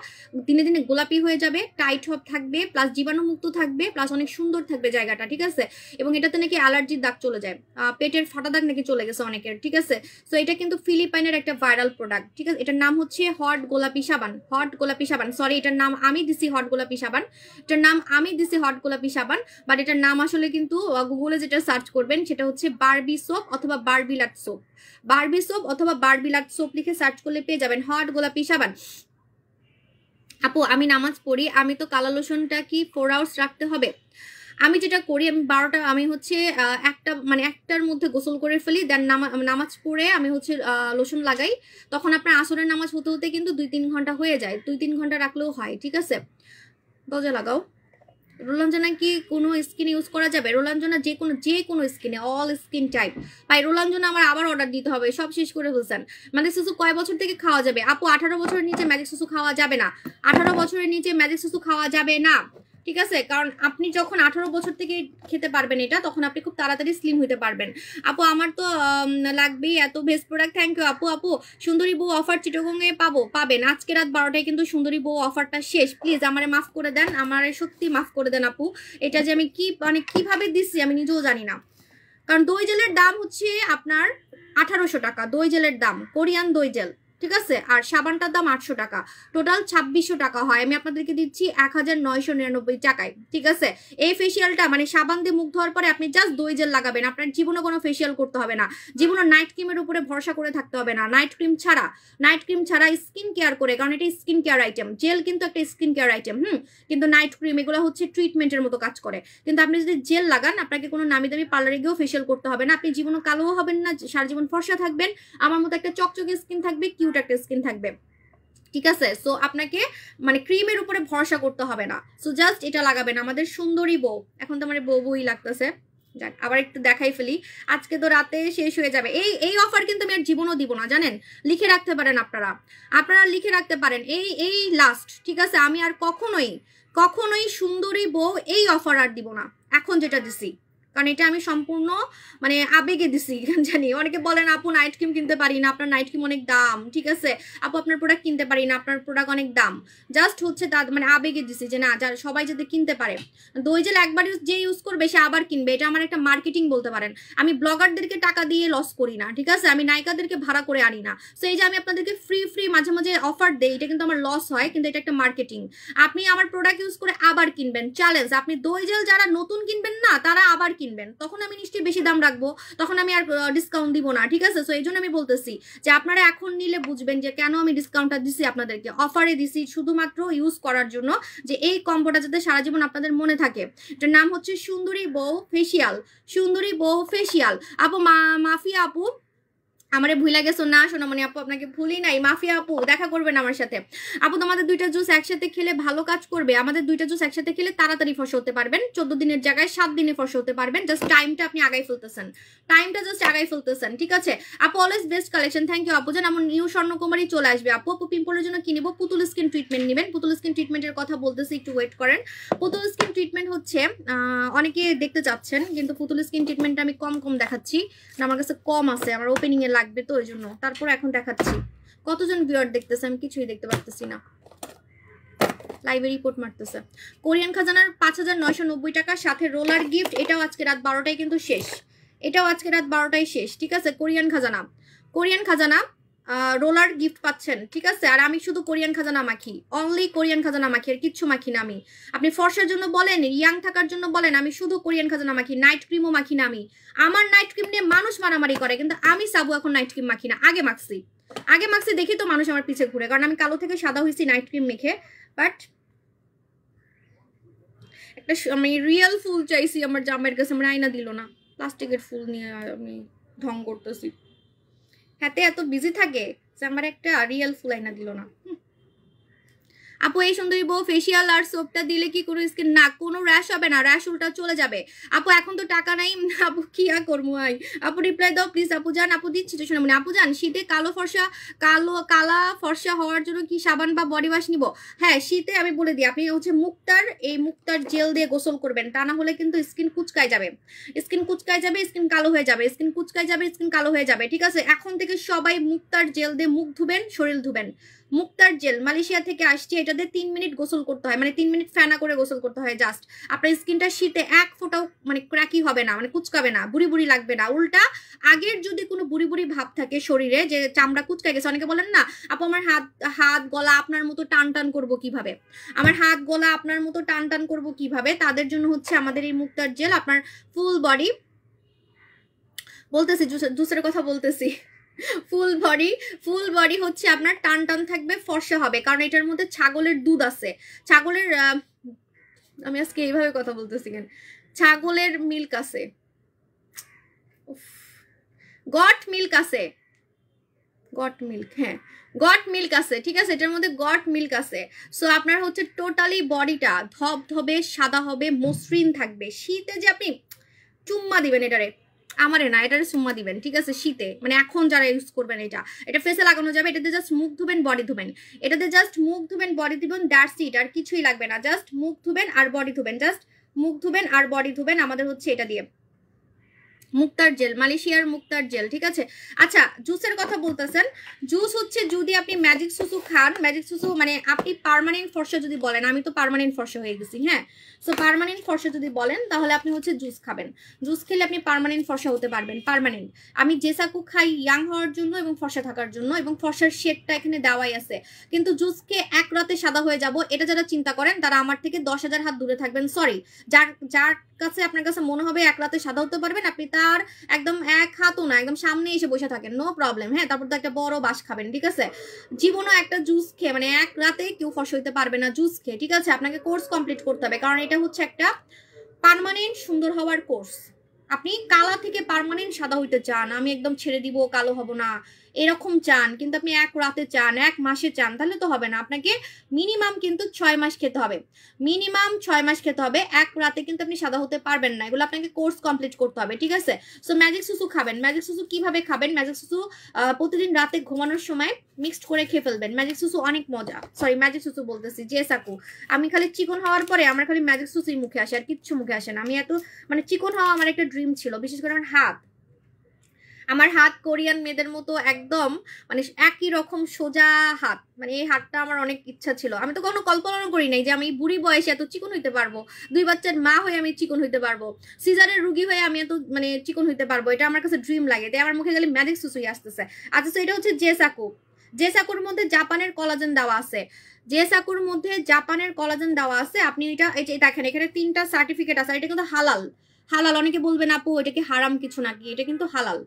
দিনে দিনে গোলাপি হয়ে যাবে, টাইট হপ থাকবে, প্লাস জীবাণুমুক্ত থাকবে, প্লাস অনেক সুন্দর থাকবে জায়গাটা, ঠিক আছে। এবং এটাতে নাকি অ্যালার্জির দাগ চলে যায়, পেটের ফাটা দাগ নাকি চলে গেছে অনেকের, ঠিক আছে। তো এটা কিন্তু ফিলিপাইনের একটা ভাইরাল প্রোডাক্ট, ঠিক আছে। এটার নাম হচ্ছে হট গোলাপি সাবান, হট গোলাপি সাবান, সরি এটার নাম আমি দিছি হট গোলাপি সাবান, এটার নাম আমি দিছি হট গোলাপি সাবান, বাট এটার নাম আসলে কিন্তু গুগলে যেটা সার্চ করবেন সেটা হচ্ছে বারবি সোপ অথবা বারবিলাট সোপ, বারবি সোপ অথবা বারবিলাট সোপ লিখে সার্চ করলে পেয়ে যাবেন হট গোলাপি সাবান। আপু আমি নামাজ পড়ি, আমি তো কালা লোশনটা কি 4 আওয়ার্স রাখতে হবে? আমি যেটা করি, আমি 12টা, আমি হচ্ছে একটার মধ্যে গোসল করে ফেলি, দেন নামাজ পড়ে আমি হচ্ছে লোশন লাগাই, তখন আপনার আসরের নামাজ হতে হতে কিন্তু 2-3 ঘন্টা হয়ে যায়, 2-3 ঘন্টা রাখলেও হয়, ঠিক আছে। দরজা লাগাও। রোলাঞ্জনা কি কোনো স্কিন ইউজ করা যাবে? রোলাঞ্জনা যে কোনো স্কিনে, অল স্কিন টাইপ। ভাই রোলাঞ্জনা আমার আবার অর্ডার দিতে হবে, সব শেষ করে ফেলছেন। ম্যাজিক সুসু কয় বছর থেকে খাওয়া যাবে? আপু 18 বছরের নিচে ম্যাজিক সুসু খাওয়া যাবে না, 18 বছরের নিচে ম্যাজিক সুসু খাওয়া যাবে না, ঠিক আছে। কারণ আপনি যখন 18 বছর থেকে খেতে পারবেন এটা, তখন আপনি খুব তাড়াতাড়ি স্লিম হতে পারবেন। আপু আমার তো লাগবেই এত বেস্ট প্রোডাক্ট, থ্যাংক ইউ আপু। আপু সুন্দরী বউ অফার চিটাগংয়ে পাবেন আজকে রাত 12টায়, কিন্তু সুন্দরী বউ অফারটা শেষ, প্লিজ আমারে মাফ করে দেন, আমারে সত্যি মাফ করে দেন আপু। এটা যে আমি কিভাবে দিচ্ছি আমি নিজেও জানি না, কারণ দই জেলের দাম হচ্ছে আপনার 1800 টাকা, দই জেলের দাম, কোরিয়ান দই জেল, ঠিক আছে। আর সাবানটার দাম 800 টাকা, টোটাল 2600 টাকা হয়। আমি আপনাদেরকে দিচ্ছি 1999 টাকায়, ঠিক আছে। এই ফেসিয়ালটা মানে সাবান দিয়ে মুখ ধোয়ার পরে আপনি জাস্ট দই জেল লাগাবেন, আপনার জীবনে কোনো ফেসিয়াল করতে হবে না, জীবনে নাইট ক্রিমের উপরে ভরসা করে থাকতে হবে না, নাইট ক্রিম ছাড়া স্কিন কেয়ার করে, কারণ এটা স্কিন কেয়ার আইটেম, জেল কিন্তু একটা স্কিন কেয়ার আইটেম, কিন্তু নাইট ক্রিম এগুলো হচ্ছে ট্রিটমেন্টের মতো কাজ করে। কিন্তু আপনি যদি জেল লাগান, আপনাকে কোনো নামি দামি পার্লারে গিয়েও ফেসিয়াল করতে হবে না, আপনি জীবনে কালোও হবেন না, সারা জীবন ফর্সা থাকবেন, আমার মতো একটা চকচকে স্কিন থাকবে, কিউট একটা স্কিন থাকবে, ঠিক আছে। সো আপনাকে মানে ক্রিমের উপরে ভরসা করতে হবে না, সো জাস্ট এটা লাগাবেন। আমাদের সুন্দরী বউ, এখন তো আমার বউই লাগতেছে, যাক আবার একটু দেখাই ফেলি, আজকে তো রাতে শেষ হয়ে যাবে। এই অফার কিন্তু আমি আর জীবনও দিব না, জানেন, লিখে রাখতে পারেন আপনারা লিখে রাখতে পারেন, এই লাস্ট, ঠিক আছে। আমি আর কখনোই সুন্দরী বউ এই অফার আর দিব না, এখন যেটা দিছি, কারণ এটা আমি সম্পূর্ণ মানে আবেগে দিছি। জানি অনেকে বলেন আপু নাইট ক্রিম কিনতে পারি না, আপনার নাইট ক্রিম অনেক দাম, ঠিক আছে আপু আপনার প্রোডাক্ট কিনতে পারি না, আপনার প্রোডাক্ট অনেক দাম, জাস্ট হচ্ছে তার মানে আবেগে দিছি যে না, যারা সবাই যাতে কিনতে পারে। দই জেল একবার যে ইউজ করবে সে আবার কিনবে, এটা আমার একটা মার্কেটিং বলতে পারেন। আমি ব্লগারদেরকে টাকা দিয়ে লস করি না, ঠিক আছে, আমি নায়িকাদেরকে ভাড়া করে আনি না। সো এই যে আমি আপনাদেরকে ফ্রি মাঝে মাঝে অফার দেই, এটা কিন্তু আমার লস হয়, কিন্তু এটা একটা মার্কেটিং। আপনি আমার প্রোডাক্ট ইউজ করে আবার কিনবেন, চ্যালেঞ্জ। আপনি দই জেল যারা নতুন কিনবেন না, তারা আবার কিনবেন, তখন আমি নিশ্চয়ই বেশি দাম রাখবো, তখন আমি আর ডিসকাউন্ট দিব না, ঠিক আছে। সো এই জন্য আমি বলতেছি যে আপনারা এখন নিলে বুঝবেন যে কেন আমি ডিসকাউন্টটা দিছি, আপনাদেরকে অফারে দিছি শুধুমাত্র ইউজ করার জন্য, যে এই কম্বোটা যাতে সারা জীবন আপনাদের মনে থাকে। এটার নাম হচ্ছে সুন্দরী বউ ফেসিয়াল, সুন্দরী বউ ফেসিয়াল। আপু মাফিয়া আপু আমারে ভুলে গেছো না সোনামণি আপু, আপনাকে ভুলি নাই। মাফিয়া আপু দেখা করবেন আমার সাথে। আপু তোমাদের দুইটা জুস একসাথে খেলে ভালো কাজ করবে। আমাদের দুইটা জুস একসাথে খেলে তাড়াতাড়ি ফর্সা হতে পারবেন, 14 দিনের জায়গায় 7 দিনে ফর্সা হতে পারবেন। জাস্ট টাইমটা আপনি আগাই ফেলতেছেন, টাইমটা জাস্ট আগাই ফেলতেছেন, ঠিক আছে আপু। Always best collection, thank you আপু। জান আমার নিউ স্বর্ণকুমারী চলে আসবে আপু। আপু পিম্পলের জন্য কি নিব? পুতুল স্কিন ট্রিটমেন্ট নেবেন। পুতুল স্কিন ট্রিটমেন্টের কথা বলতেছি, একটু ওয়েট করেন। পুতুল স্কিন ট্রিটমেন্ট হচ্ছে অনেকে দেখতে চাচ্ছেন, কিন্তু পুতুল স্কিন ট্রিটমেন্টটা আমি কম কম দেখাচ্ছি, আমার কাছে কম আছে, আমার ওপেনিং এ লাগবে তো ওই জন্য। তারপর এখন দেখাচ্ছি। কতজন ভিউয়ার দেখতেছে? আমি কিছুই দেখতে পারতেছি না, লাইভে রিপোর্ট মারতেছে। কোরিয়ান খাজানার 5990 টাকা সাথে রোলার গিফট, এটাও আজকে রাত 12টায় কিন্তু শেষ, এটাও আজকে রাত 12টায় শেষ, ঠিক আছে। কোরিয়ান খাজানা, কোরিয়ান খাজানা রোলার গিফট পাচ্ছেন, ঠিক আছে। আর আমি শুধু কোরিয়ান খাজানা মাখি, অনলি কোরিয়ান খাজানা মাখি, আর কিচ্ছু মাখি না আমি। আপনি ফর্সার জন্য বলেন, ইয়াং থাকার জন্য বলেন, আমি শুধু কোরিয়ান খাজানা মাখি, নাইট ক্রিমও মাখি না আমি। আমার নাইট ক্রিম নিয়ে মানুষ মারামারি করে, কিন্তু আমি সাবু এখন নাইট ক্রিম মাখি না। আগে মাখছি দেখি তো মানুষ আমার পিছে ঘুরে, কারণ আমি কালো থেকে সাদা হয়েছি নাইট ক্রিম মেখে। বাট একটা আমি রিয়েল ফুল চাইছি আমার জামাইয়ের কাছে, আমার আয়না দিল না, প্লাস্টিকের ফুল নিয়ে আমি ঢং করতেছি। হাতে এত বিজি থাকে যে আমার একটা রিয়েল ফুল আয়না দিল না। আপু এই সুন্দরী বউ ফেসিয়াল আর সোপটা দিলে কি কোনো স্কিন না কোনো র্যাশ হবে না? র্যাশ উল্টা চলে যাবে আপু। এখন তো টাকা নাই আপু, কি আর করবো? আপু রিপ্লাই দাও প্লিজ। আপু জান, আপু দিচ্ছি তো, শোনো মানে আপু জান, শীতে কালা ফর্সা হওয়ার জন্য কি সাবান বা বডি ওয়াশ নিব? হ্যাঁ শীতে আমি বলে দিই, আপনি হচ্ছে মুক্তার জেল দিয়ে গোসল করবেন, তা না হলে কিন্তু স্কিন কুচকায় যাবে, স্কিন কালো হয়ে যাবে, স্কিন কালো হয়ে যাবে, ঠিক আছে। এখন থেকে সবাই মুক্তার জেল দিয়ে মুখ ধুবেন, শরীর ধুবেন। মুক্তার জেল মালয়েশিয়া থেকে আসছে, এটাতে 3 মিনিট গোসল করতে হয়, মানে 3 মিনিট ফেনা করে গোসল করতে হয় জাস্ট। আপনার স্কিনটা শীতে এক ফোঁটাও মানে ক্র্যাকি হবে না, মানে কুচকাবে না, বুড়ি লাগবে না। উল্টা আগের যদি কোনো বুড়ি ভাব থাকে শরীরে, যে চামড়া কুচকায় গেছে, অনেকে বলেন না আপু আমার হাত গলা আপনার মতো টান করবো কিভাবে, আমার হাত গলা আপনার মতো টান করবো কিভাবে, তাদের জন্য হচ্ছে আমাদের এই মুক্তার জেল। আপনার ফুল বডি বলতেছি, জুসের কথা বলতেছি, ফুল বডি হচ্ছে আপনার টান থাকবে, ফর্সা হবে, কারণ এটার মধ্যে ছাগলের দুধ আছে। ছাগলের আমি আজকে এইভাবে কথা বলতেছি কেন, ছাগলের মিল্ক আছে, গট মিল্ক আছে, হ্যাঁ গট মিল্ক আছে, ঠিক আছে, এটার মধ্যে গট মিল্ক আছে। সো আপনার হচ্ছে টোটালি বডিটা ধবধবে সাদা হবে, মসৃণ থাকবে। শীতে যে আপনি চুম্মা দিবেন এটারে, আমারে না, এটারে চুম্মা দিবেন, ঠিক আছে শীতে, মানে এখন যারা ইউজ করবেন এটা ফেসে লাগানো যাবে। এটাতে জাস্ট মুখ ধুবেন, বডি ধুবেন, এটাতে জাস্ট মুখ ধুবেন, বডি ধুবেন, দ্যাটস ইট, আর কিছুই লাগবে না। জাস্ট মুখ ধুবেন আর বডি ধুবেন, জাস্ট মুখ ধুবেন আর বডি ধুবেন। আমাদের হচ্ছে এটা দিয়ে মুক্তার জেল, মালয়েশিয়ার মুক্তার জেল, ঠিক আছে। আচ্ছা জুসের কথা বলতেছেন, জুস হচ্ছে যদি আপনি ম্যাজিক সুসু খান, ম্যাজিক সুসু মানে আপনি পার্মানেন্ট ফর্সা যদি বলেন, আমি তো পার্মানেন্ট ফর্সা হয়ে গেছি, হ্যাঁ। সো পার্মানেন্ট ফর্সা যদি বলেন তাহলে আপনি হচ্ছে জুস খাবেন, জুস খেলে আপনি পার্মানেন্ট ফর্সা হতে পারবেন, পার্মানেন্ট। আমি জেসাকু খাই ইয়াং হওয়ার জন্য এবং ফর্সা থাকার জন্য, এবং ফর্সার শেডটা এখানে দেওয়াই আছে। কিন্তু জুসকে এক রাতে সাদা হয়ে যাব, এটা যারা চিন্তা করেন তারা আমার থেকে 10,000 হাত দূরে থাকবেন। সরি, যার কাছে আপনার কাছে মনে হবে এক রাতে সাদা হতে পারবেন, আপনি তার একদম এক হাতও না, একদম সামনে এসে বসে থাকেন, নো প্রবলেম, হ্যাঁ। তারপর তো একটা বড় বাস খাবেন, ঠিক আছে। জীবনও একটা জুস খেয়ে মানে এক রাতে কেউ ফর্সা হইতে পারবে না জুস খেয়ে, ঠিক আছে। আপনাকে কোর্স কমপ্লিট করতে হবে, কারণ এটা হচ্ছে একটা পার্মানেন্ট সুন্দর হওয়ার কোর্স। আপনি কালা থেকে পার্মানেন্ট সাদা হইতে চান, আমি একদম ছেড়ে দিব কালো হব না এরকম চান, কিন্তু আপনি এক রাতে চান, এক মাসে চান, তাহলে তো হবে না। আপনাকে মিনিমাম কিন্তু 6 মাস খেতে হবে, মিনিমাম 6 মাস খেতে হবে, এক রাতে কিন্তু আপনি সাদা হতে পারবেন না। এগুলো আপনাকে কোর্স কমপ্লিট করতে হবে, ঠিক আছে। সো ম্যাজিক সুসু খাবেন, ম্যাজিক সুসু কিভাবে খাবেন? ম্যাজিক সুসু প্রতিদিন রাতে ঘুমানোর সময় মিক্সড করে খেয়ে ফেলবেন। ম্যাজিক সুসু অনেক মজা, সরি ম্যাজিক সুসু বলতেছি, জেসাকু। আমি খালি চিকন হওয়ার পরে আমার খালি ম্যাজিক সুসুই মুখে আসে, আর কিচ্ছু মুখে আসে না। আমি এত মানে চিকন হওয়া আমার একটা ড্রিম ছিল, বিশেষ করে আমার হাত কোরিয়ান মেয়েদের মতো একদম মানে একই রকম সোজা হাত, মানে এই হাতটা আমার অনেক ইচ্ছা ছিল। আমি তো কোনো কল্পনা করি নাই যে আমি বুড়ি বয়সে এত চিকন হইতে পারবো, 2 বাচ্চার মা হয়ে আমি চিকন হইতে পারবো, সিজারের রুগী হয়ে আমি এত মানে চিকন হইতে পারবো। এটা আমার কাছে ড্রিম লাগে, তাই আমার মুখে গেলে ম্যাজিক সুসুই আসতেছে। আচ্ছা তো এটা হচ্ছে জেসাকুর মধ্যে জাপানের কলাজেন দেওয়া আছে, জেসাকুর মধ্যে জাপানের কলাজেন দেওয়া আছে। আপনি এটা দেখেন, এখানে 3টা সার্টিফিকেট আছে, এটা কিন্তু হালাল। অনেকে বলবেন আপু এটা কি হারাম কিছু নাকি, এটা কিন্তু হালাল।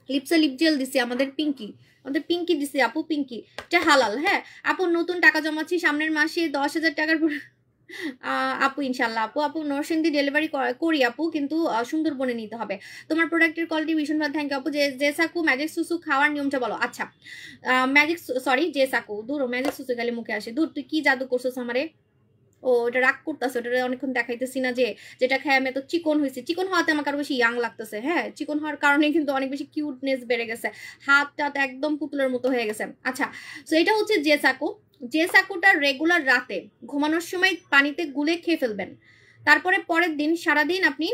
লিপসে লিপ জেল দিছি আমাদের পিঙ্কি দিছি আপু, পিঙ্কি এটা হালাল, হ্যাঁ। আপু নতুন টাকা জমাচ্ছি, সামনের মাসে 10,000 টাকার আপু ইনশাল্লাহ আপু আপু নরসিংদী ডেলিভারি করি আপু, কিন্তু সুন্দরবনে নিতে হবে। তোমার প্রোডাক্টের কোয়ালিটি ভীষণ ভালো, থ্যাংক ইউ আপু। জেসাকু ম্যাজিক সুসু খাওয়ার নিয়মটা বলো। আচ্ছা ম্যাজিক সরি জেসাকু, দূর ম্যাজিক সুসু গেলে মুখে আসে, দূর তুই কি জাদু করছিস আমারে। ও এটা রাগ করতেছে, ওটা অনেকক্ষণ দেখাইতেছি না যে যেটা খাই আমি তো চিকন হয়েছি। চিকন হওয়াতে আমাকে আরো বেশি ইয়াং লাগতেছে। হ্যাঁ চিকন হওয়ার কারণে কিন্তু অনেক বেশি কিউটনেস বেড়ে গেছে, হাত টাত একদম পুতুলের মতো হয়ে গেছে। আচ্ছা তো এটা হচ্ছে জেসাকু। জেসাকুটা রেগুলার রাতে ঘুমানোর সময় পানিতে গুলে খেয়ে ফেলবেন। তারপরে পরের দিন সারাদিন আপনি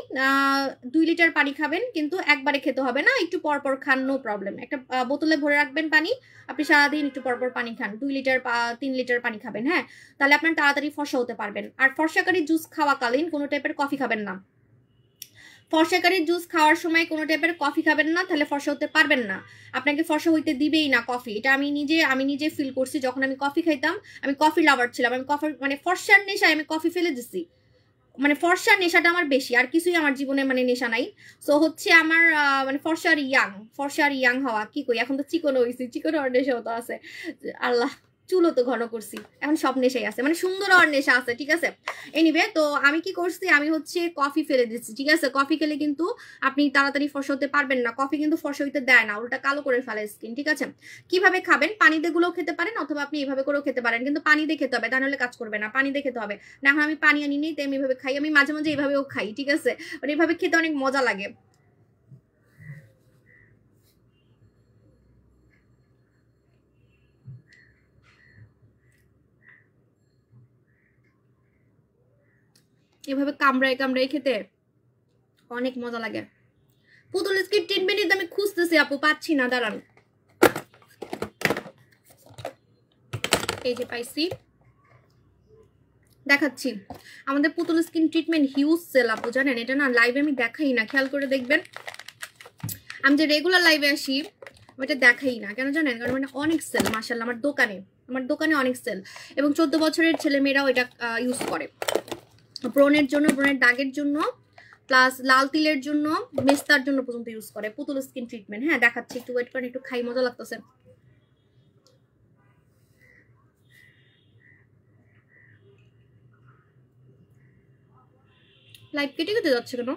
2 লিটার পানি খাবেন, কিন্তু একবারে খেতে হবে না, একটু পরপর খান, নো প্রবলেম। একটা বোতলে ভরে রাখবেন পানি, আপনি সারাদিন একটু পরপর পানি খান, 2 লিটার 3 লিটার পানি খাবেন। হ্যাঁ তাহলে আপনার তাড়াতাড়ি ফর্সা হতে পারবেন। আর ফর্সাকারী জুস খাওয়াকালীন কোনো টাইপের কফি খাবেন না। ফর্সাকারী জুস খাওয়ার সময় কোনো টাইপের কফি খাবেন না, তাহলে ফর্সা হতে পারবেন না। আপনাকে ফর্সা হইতে দিবেই না কফি। এটা আমি নিজে ফিল করছি। যখন আমি কফি খাইতাম, আমি কফি লাভার ছিলাম, আমি কফি মানে ফর্সার নেশায় আমি কফি ফেলে দিছি। মানে ফর্সার নেশাটা আমার বেশি, আর কিছুই আমার জীবনে মানে নেশা নাই। সো হচ্ছে আমার মানে ফর্সার ইয়াং হওয়া কি কই, এখন তো চিকন হয়েছি, চিকন হওয়ার নেশাও তো আছে। আল্লাহ চুলও তো ঘন করছি, এখন সব নেশাই আছে, মানে সুন্দর হওয়ার নেশা আছে। ঠিক আছে এনিওয়ে, তো আমি কি করছি, আমি হচ্ছে কফি ফেলে দিচ্ছি। ঠিক আছে কফি খেলে কিন্তু আপনি তাড়াতাড়ি ফর্সা হতে পারবেন না। কফি কিন্তু ফর্সা হইতে দেয় না, উল্টা কালো করে ফেলে স্কিন। ঠিক আছে কিভাবে খাবেন, পানি দিয়ে গুলোও খেতে পারেন, অথবা আপনি এইভাবে করেও খেতে পারেন, কিন্তু পানি দিয়ে খেতে হবে, তা নাহলে কাজ করবে না। পানি দিয়ে খেতে হবে না। এখন আমি পানি আনি নেই, তাই আমি এইভাবে খাই। আমি মাঝে মাঝে এইভাবেও খাই। ঠিক আছে মানে এইভাবে খেতে অনেক মজা লাগে। এভাবে কামড়ায় কামড়ায় খেতে অনেক মজা লাগে। পুতুল স্কিন ট্রিটমেন্ট আমি খুঁজতেছি আপু, পাচ্ছি না, দাঁড়ান। এই যে পাইছি, দেখাচ্ছি। আমাদের পুতুল স্কিন ট্রিটমেন্ট হিউজ সেল আপু, জানেন এটা না লাইভে আমি দেখাই না, খেয়াল করে দেখবেন। আমি যে রেগুলার লাইভে আসি ওইটা দেখাই না, কেন জানেন, কারণ মানে অনেক সেল মাশাআল্লাহ। আমার দোকানে অনেক সেল, এবং 14 বছরের ছেলেমেয়েরাও এটা ইউজ করে। ব্রণের জন্য, ব্রণের দাগের জন্য, প্লাস লাল তিলের জন্য, মেস্তার জন্য পর্যন্ত ইউজ করে পুতুল স্কিন ট্রিটমেন্ট। হ্যাঁ দেখাচ্ছি, একটু ওয়েট করেন, একটু খাই, মজা লাগতেছে। লাইভ কেটে কেটে যাচ্ছে কেন?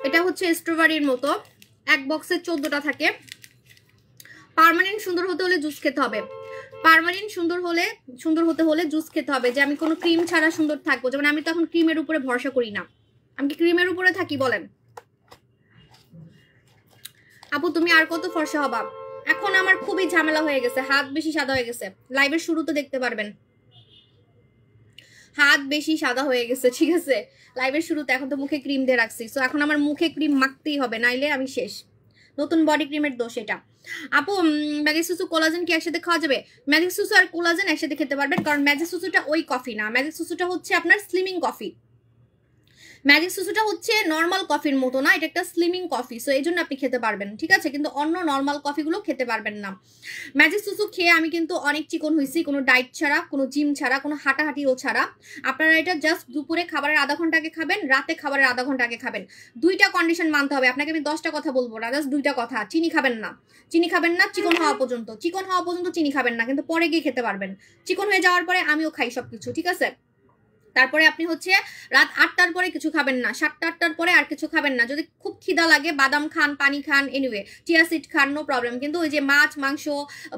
এটা হচ্ছে স্ট্রবেরির মতো, এক বক্সে 14টা থাকে। পার্মানেন্ট সুন্দর হতে হলে জুস খেতে হবে। পার্মানেন্ট সুন্দর হতে হলে জুস খেতে হবে। যে আমি কোনো ক্রিম ছাড়া সুন্দর থাকবো, যেমন আমি তো এখন ক্রিমের উপরে ভরসা করি না। আমি কি ক্রিমের উপরে থাকি বলেন? আপু তুমি আর কত ফর্সা হবা? এখন আমার খুবই ঝামেলা হয়ে গেছে, হাত বেশি সাদা হয়ে গেছে। লাইভের শুরুতে দেখতে পারবেন হাত বেশি সাদা হয়ে গেছে। ঠিক আছে লাইভের শুরুতে, এখন তো মুখে ক্রিম দিয়ে রাখছি, সো এখন আমার মুখে ক্রিম মাখতেই হবে, নাইলে আমি শেষ। নতুন বডি ক্রিমের দোষ এটা। আপু ম্যাজিক সুসু কোলাজেন কি একসাথে খাওয়া যাবে? ম্যাজিক সুসু আর কোলাজেন একসাথে খেতে পারবেন, কারণ ম্যাজিক সুসুটা ওই কফি না। ম্যাজিক সুসুটা হচ্ছে আপনার স্লিমিং কফি। ম্যাজিক সুসুটা হচ্ছে নর্মাল কফির মতো না, এটা একটা স্লিমিং কফি, সো এই জন্য আপনি খেতে পারবেন। ঠিক আছে কিন্তু অন্য নর্মাল কফিগুলো খেতে পারবেন না। ম্যাজিক সুসু খেয়ে আমি কিন্তু অনেক চিকন হয়েছি, কোনো ডায়েট ছাড়া, কোনো জিম ছাড়া, কোনো হাঁটাহাঁটিও ছাড়া। আপনারা এটা জাস্ট দুপুরে খাবারের আধা ঘন্টা আগে খাবেন, রাতে খাবারের আধা ঘন্টা আগে খাবেন। 2টা কন্ডিশন মানতে হবে আপনাকে। আমি 10টা কথা বলবো না, জাস্ট 2টা কথা। চিনি খাবেন না, চিকন হওয়া পর্যন্ত চিনি খাবেন না, কিন্তু পরে গিয়ে খেতে পারবেন। চিকন হয়ে যাওয়ার পরে আমিও খাই সবকিছু। ঠিক আছে তারপরে আপনি হচ্ছে রাত 8টার পরে কিছু খাবেন না, 7টা 8টার পরে আর কিছু খাবেন না। যদি খুব খিদা লাগে বাদাম খান, পানি খান, এনিওয়ে চিয়া সিড খান, নো প্রবলেম। কিন্তু ওই যে মাছ মাংস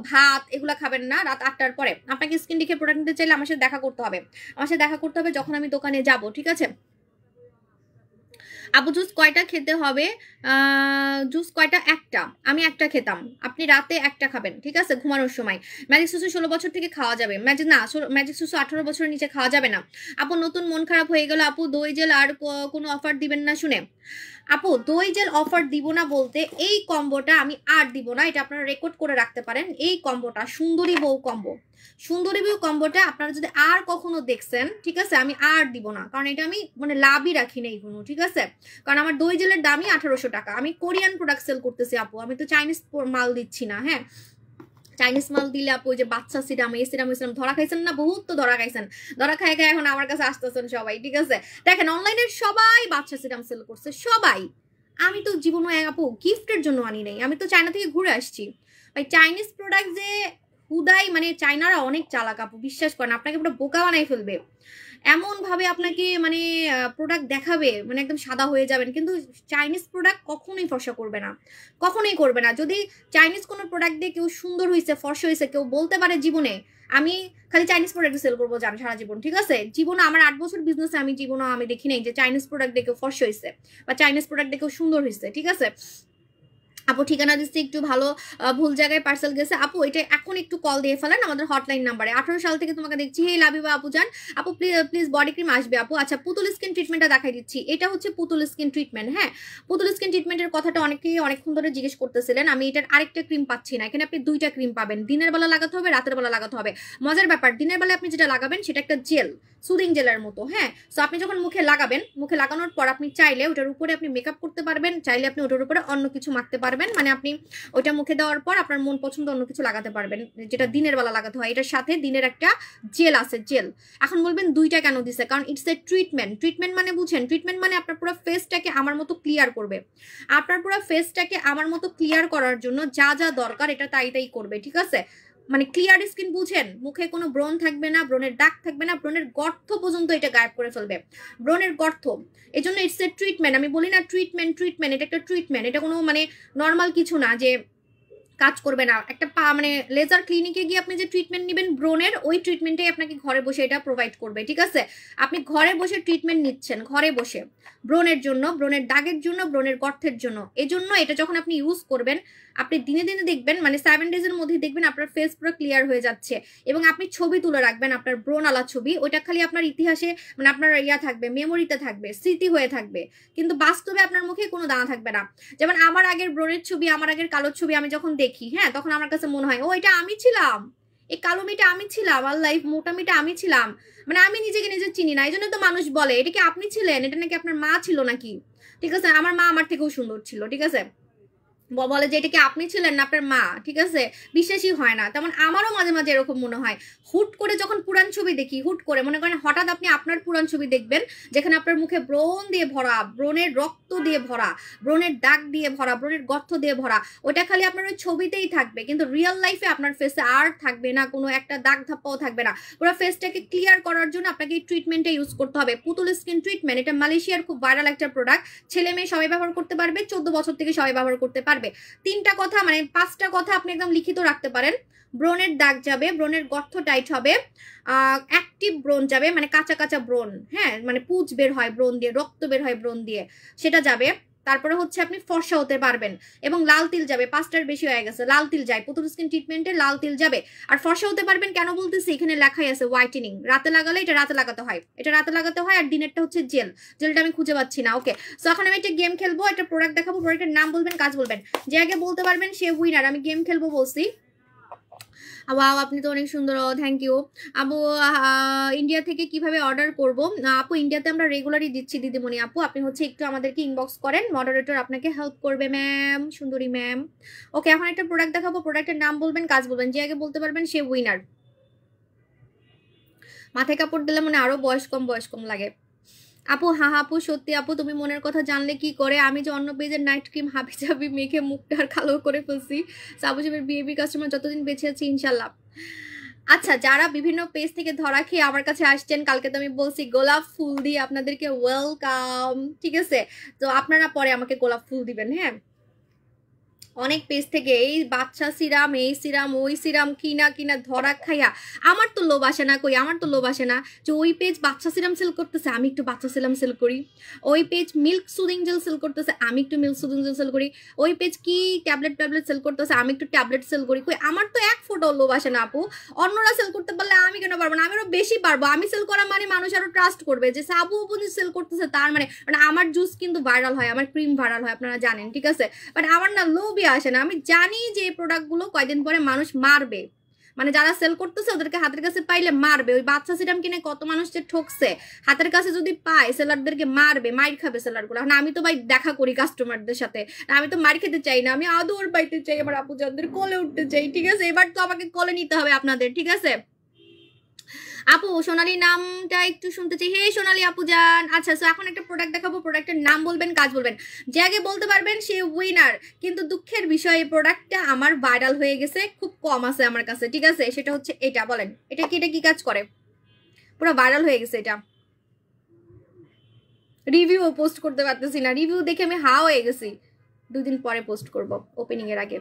ভাত এগুলা খাবেন না রাত 8টার পরে। আপনাকে স্কিন দেখে প্রোডাক্ট নিতে চাইলে আমার সাথে দেখা করতে হবে। যখন আমি দোকানে যাব। ঠিক আছে আপু জুস কয়টা খেতে হবে? জুস কয়টা? একটা। আমি একটা খেতাম, আপনি রাতে একটা খাবেন। ঠিক আছে ঘুমানোর সময়। ম্যাজিক সুসু 16 বছর থেকে খাওয়া যাবে। ম্যাজিক সুসু 18 বছরের নিচে খাওয়া যাবে না। আপু নতুন মন খারাপ হয়ে গেল আপু, দই জেল আর কোনো অফার দিবেন না শুনে। আপু দই জেল অফার দিব না বলতে, এই কম্বোটা আমি আর দিব না, এটা আপনারা রেকর্ড করে রাখতে পারেন। এই কম্বোটা সুন্দরী বউ কম্বোটা আপনারা যদি আর কখনো দেখছেন, ঠিক আছে আমি আর দিব না, কারণ এটা আমি মানে লাভই রাখি না কোনো। ঠিক আছে কারণ আমার দই জেলের দামই 1800 টাকা। আমি কোরিয়ান প্রোডাক্ট সেল করতেছি আপু, আমি তো চাইনিজ মাল দিচ্ছি না। হ্যাঁ চাইনিজ মাল দিলে আপু ওই যে বাচ্চা সিরাম ধরা খাইছেন না, বহুত তো ধরা খাইছেন। ধরা খাই এখন আমার কাছে আসতেছেন সবাই। ঠিক আছে দেখেন অনলাইনের সবাই বাচ্চা সিরাম সেল করছে, সবাই। আমি তো জীবনে আপু গিফটের জন্য আনি নাই, আমি তো চায়না থেকে ঘুরে আসছি। ভাই চাইনিজ প্রোডাক্ট যে হুদাই মানে চাইনারা অনেক চালাক আপু, বিশ্বাস করেন, আপনাকে পুরো বোকা বানাই ফেলবে, এমন ভাবে আপনাকে মানে প্রোডাক্ট দেখাবে, মানে একদম সাদা হয়ে যাবেন। কিন্তু চাইনিজ প্রোডাক্ট কখনোই ফর্সা করবে না, কখনোই করবে না। যদি চাইনিজ কোনো প্রোডাক্ট দিয়ে কেউ সুন্দর হয়েছে, ফর্সা হয়েছে, কেউ বলতে পারে জীবনে আমি খালি চাইনিজ প্রোডাক্ট সেল করবো জান সারা জীবন, ঠিক আছে, জীবনে আমার 8 বছর বিজনেসে আমি জীবনে আমি দেখি নাই যে চাইনিজ প্রোডাক্ট দিয়ে কেউ ফর্সা হয়েছে বা চাইনিজ প্রোডাক্ট দিয়ে কেউ সুন্দর হয়েছে, ঠিক আছে। আপু ঠিকানা দিচ্ছি একটু ভালো, ভুল জায়গায় পার্সেল গেছে। আপু এটা এখন একটু কল দিয়ে ফেলেন আমাদের হটলাইন নাম্বারে। 18 সাল থেকে তোমাকে দেখছি। হে লাবিবা আপু জান, আপু প্লিজ বডি ক্রিম আসবে আপু। আচ্ছা পুতুল স্কিন ট্রিটমেন্টটা দেখাই দিচ্ছি। এটা হচ্ছে পুতুল স্কিন ট্রিটমেন্ট। হ্যাঁ, পুতুল স্কিন ট্রিটমেন্টের কথাটা অনেকেই অনেকক্ষণ ধরে জিজ্ঞেস করতেছিলেন। আমি এটার আরেকটা ক্রিম পাচ্ছি না, এখানে আপনি 2টা ক্রিম পাবেন, দিনের বেলা লাগাতে হবে, রাতের বেলা লাগাতে হবে। মজার ব্যাপার, দিনের বেলা আপনি যেটা লাগাবেন সেটা একটা জেল, সুদিং জেলের মতো। হ্যাঁ, সো আপনি যখন মুখে লাগাবেন, মুখে লাগানোর পর আপনি চাইলে ওটার উপরে আপনি মেকআপ করতে পারবেন, চাইলে আপনি ওটার উপরে অন্য কিছু মাখতে পারবেন, মানে আপনি ওটা মুখে দেওয়ার পর আপনার মন পছন্দ অন্য কিছু লাগাতে পারবেন, যেটা দিনের বেলা লাগাতে হয়। এটার সাথে দিনের একটা জেল আছে, জেল। এখন বলবেন 2টা কেন দিছে, কারণ ইটস এ ট্রিটমেন্ট। ট্রিটমেন্ট মানে বুঝেন, ট্রিটমেন্ট মানে আপনার পুরো ফেসটাকে আমার মতো ক্লিয়ার করবে। আপনার পুরো ফেসটাকে আমার মতো ক্লিয়ার করার জন্য যা যা দরকার এটা তাই করবে, ঠিক আছে। মানে ক্লিয়ার স্কিন বুঝেন, মুখে কোনো ব্রণ থাকবে না, ব্রণের দাগ থাকবে না, ব্রণের গর্ত পর্যন্ত এটা গায়েব করে ফেলবে, ব্রণের গর্ত। এই জন্য ইটস এ ট্রিটমেন্ট। আমি বলি না ট্রিটমেন্ট, এটা একটা ট্রিটমেন্ট, এটা কোনো মানে নর্মাল কিছু না যে কাজ করবে না। একটা মানে লেজার ক্লিনিকে গিয়ে আপনি যে ট্রিটমেন্ট নেবেন ব্রণের, ওই ট্রিটমেন্টটাই আপনাকে ঘরে বসে এটা প্রোভাইড করবে, ঠিক আছে। আপনি ঘরে বসে ট্রিটমেন্ট নিচ্ছেন, ঘরে বসে ব্রণের জন্য, ব্রণের দাগের জন্য, ব্রণের গর্তের জন্য। এই জন্য এটা যখন আপনি ইউজ করবেন, আপনি দিনে দিনে দেখবেন, মানে 7 ডেজের মধ্যে দেখবেন আপনার ফেস পুরো ক্লিয়ার হয়ে যাচ্ছে। এবং আপনি ছবি তুলে রাখবেন, আপনার ব্রণ আলা ছবি, ওইটা খালি আপনার ইতিহাসে মানে আপনার ইয়া থাকবে, মেমোরিতে থাকবে, স্মৃতি হয়ে থাকবে, কিন্তু বাস্তবে আপনার মুখে কোনো দানা থাকবে না। যেমন আমার আগের ব্রণের ছবি, আমার আগের কালোর ছবি আমি যখন দেখি, হ্যাঁ, তখন আমার কাছে মনে হয় ও এটা আমি ছিলাম, এই কালো মেয়েটা আমি ছিলাম, আর লাইফ মোটা মেয়েটা আমি ছিলাম। মানে আমি নিজেকে নিজে চিনি না, এই জন্য তো মানুষ বলে এটা কি আপনি ছিলেন, এটা নাকি আপনার মা ছিল নাকি, ঠিক আছে। আমার মা আমার থেকেও সুন্দর ছিল, ঠিক আছে, বলে যে এটা কি আপনি ছিলেন না আপনার মা, ঠিক আছে, বিশ্বাসই হয় না। তেমন আমারও মাঝে মাঝে এরকম মনে হয়, হুট করে যখন পুরান ছবি দেখি, হুট করে মনে করেন হঠাৎ আপনি আপনার পুরান ছবি দেখবেন যেখানে আপনার মুখে ব্রণ দিয়ে ভরা, ব্রণের রক্ত দিয়ে ভরা, ব্রণের দাগ দিয়ে ভরা, ব্রণের গর্ত দিয়ে ভরা, ওটা খালি আপনার ওই ছবিতেই থাকবে, কিন্তু রিয়েল লাইফে আপনার ফেসে আর থাকবে না, কোনো একটা দাগ ধাপ্পাও থাকবে না। পুরো ফেসটাকে ক্লিয়ার করার জন্য আপনাকে এই ট্রিটমেন্টটা ইউজ করতে হবে, পুতুল স্কিন ট্রিটমেন্ট। এটা মালয়েশিয়ার খুব ভাইরাল একটা প্রোডাক্ট, ছেলে মেয়ে সবাই ব্যবহার করতে পারবে, 14 বছর থেকে সবাই ব্যবহার করতে পারবে। 3টা কথা মানে 5টা কথা আপনি একদম লিখিত রাখতে পারেন। ব্রণের দাগ যাবে, ব্রণের গর্ত টাইট হবে, অ্যাক্টিভ ব্রণ যাবে, মানে কাঁচা কাঁচা ব্রণ, হ্যাঁ, মানে পুঁজ বের হয় ব্রণ দিয়ে, রক্ত বের হয় ব্রণ দিয়ে, সেটা যাবে। তারপরে হচ্ছে আপনি ফর্সা হতে পারবেন, এবং লাল তিল যাবে, 5টার বেশি হয়ে গেছে, লাল তিল যায়, পুতুল স্কিন ট্রিটমেন্টে লাল তিল যাবে। আর ফর্সা হতে পারবেন কেন বলতেছি, এখানে লেখাই আছে হোয়াইটেনিং, রাতে লাগালে এটা রাতে লাগাতে হয়, এটা রাতে লাগাতে হয়, আর দিনেরটা হচ্ছে জেল, জেলটা আমি খুঁজে পাচ্ছি না। ওকে, সো এখন আমি একটা গেম খেলবো, একটা প্রোডাক্ট দেখাবো, প্রোডাক্টের নাম বলবেন, কাজ বলবেন, যে আগে বলতে পারবেন সে উইনার। আমি গেম খেলবো বলছি। ওয়াও, আপনি তো অনেক সুন্দর, থ্যাংক ইউ আপু। ইন্ডিয়া থেকে কিভাবে অর্ডার করব আপু? ইন্ডিয়াতে আমরা রেগুলারই দিচ্ছি দিদিমণি আপু, আপনি হচ্ছে একটু আমাদেরকে ইনবক্স করেন, মডারেটর আপনাকে হেল্প করবে ম্যাম, সুন্দরী ম্যাম। ওকে, এখন একটা প্রোডাক্ট দেখাবো, প্রোডাক্টের নাম বলবেন, কাজ বলবেন, যে আগে বলতে পারবেন সে উইনার। মাথায় কাপড় দিলে মানে আরো বয়স কম লাগে। আপু হ্যাঁ আপু, সত্যি আপু, তুমি মনের কথা জানলে কি করে? আমি যে অন্য পেজের নাইট ক্রিম হাবি জাবি মেখে মুখটা আর কালো করে ফেলছি। সাবু সাহেবের বিএবি কাস্টমার যতদিন বেঁচে আছি ইনশাল্লাহ। আচ্ছা, যারা বিভিন্ন পেজ থেকে ধরা খেয়ে আমার কাছে আসছেন, কালকে তো আমি বলছি গোলাপ ফুল দিয়ে আপনাদেরকে ওয়েলকাম, ঠিক আছে। তো আপনারা পরে আমাকে গোলাপ ফুল দিবেন, হ্যাঁ। অনেক পেজ থেকে এই বাচ্চা সিরাম, এই সিরাম, ওই সিরাম কিনা ধরা খাইয়া আমার তো লোভ আসে না, কই আমার তো লোভ আসে না যে ওই পেজ বাচ্চা সিরাম সেল করতেছে, আমি একটু বাচ্চা সিরাম সেল করি। ওই page milk soothing gel sell করতেছে, আমি একটু মিল্ক সুদিং জেল সেল করি। ওই পেজ কি ট্যাবলেট সেল করতেছে, আমি একটু ট্যাবলেট সেল করি। কই আমার তো এক ফোঁটাও লোভ আসে না আপু। অন্যরা সেল করতে পারলে আমি কেন পারবো না? আমি আরো বেশি পারবো। আমি সেল করা মানে মানুষ আরো ট্রাস্ট করবে যে সাবু উপনি সেল করতেছে, তার মানে আমার জুস কিন্তু ভাইরাল হয়, আমার ক্রিম ভাইরাল হয়, আপনারা জানেন, ঠিক আছে। বাট আমার না লোভই আসে না। আমি জানি যে এই প্রোডাক্টগুলো কয়দিন পরে মানুষ মারবে, মানে যারা সেল করতেছে ওদেরকে হাতের কাছে পাইলে মারবে। ওই বাচ্চা সিরাম কিনে কত মানুষ যে ঠকছে, হাতের কাছে যদি পায় সেলারদেরকে মারবে, মাইর খাবে সেলারগুলো। না আমি তো ভাই দেখা করি কাস্টমারদের সাথে, আমি তো মার খেতে চাই না, আমি আদর পাইতে চাই, আমার আপুজানদের কোলে উঠতে চাই, ঠিক আছে। এবার তো আমাকে কোলে নিতে হবে আপনাদের, ঠিক আছে। আপু সোনালী নামটা একটু শুনতে চাই। হে সোনালী আপু যান। আচ্ছা, সো এখন একটা প্রোডাক্ট দেখাবো, প্রোডাক্টের নাম বলবেন, কাজ বলবেন, যে আগে বলতে পারবেন সে উইনার। কিন্তু দুঃখের বিষয় এই প্রোডাক্টটা আমার ভাইরাল হয়ে গেছে, খুব কম আছে আমার কাছে, ঠিক আছে? সেটা হচ্ছে এটা, বলেন এটা কি কাজ করে? পুরো ভাইরাল হয়ে গেছে এটা, রিভিউ পোস্ট করতে পারতেছি না, রিভিউ দেখে আমি হা হয়ে গেছি। 2 দিন পরে পোস্ট করব, ওপেনিং এর আগে।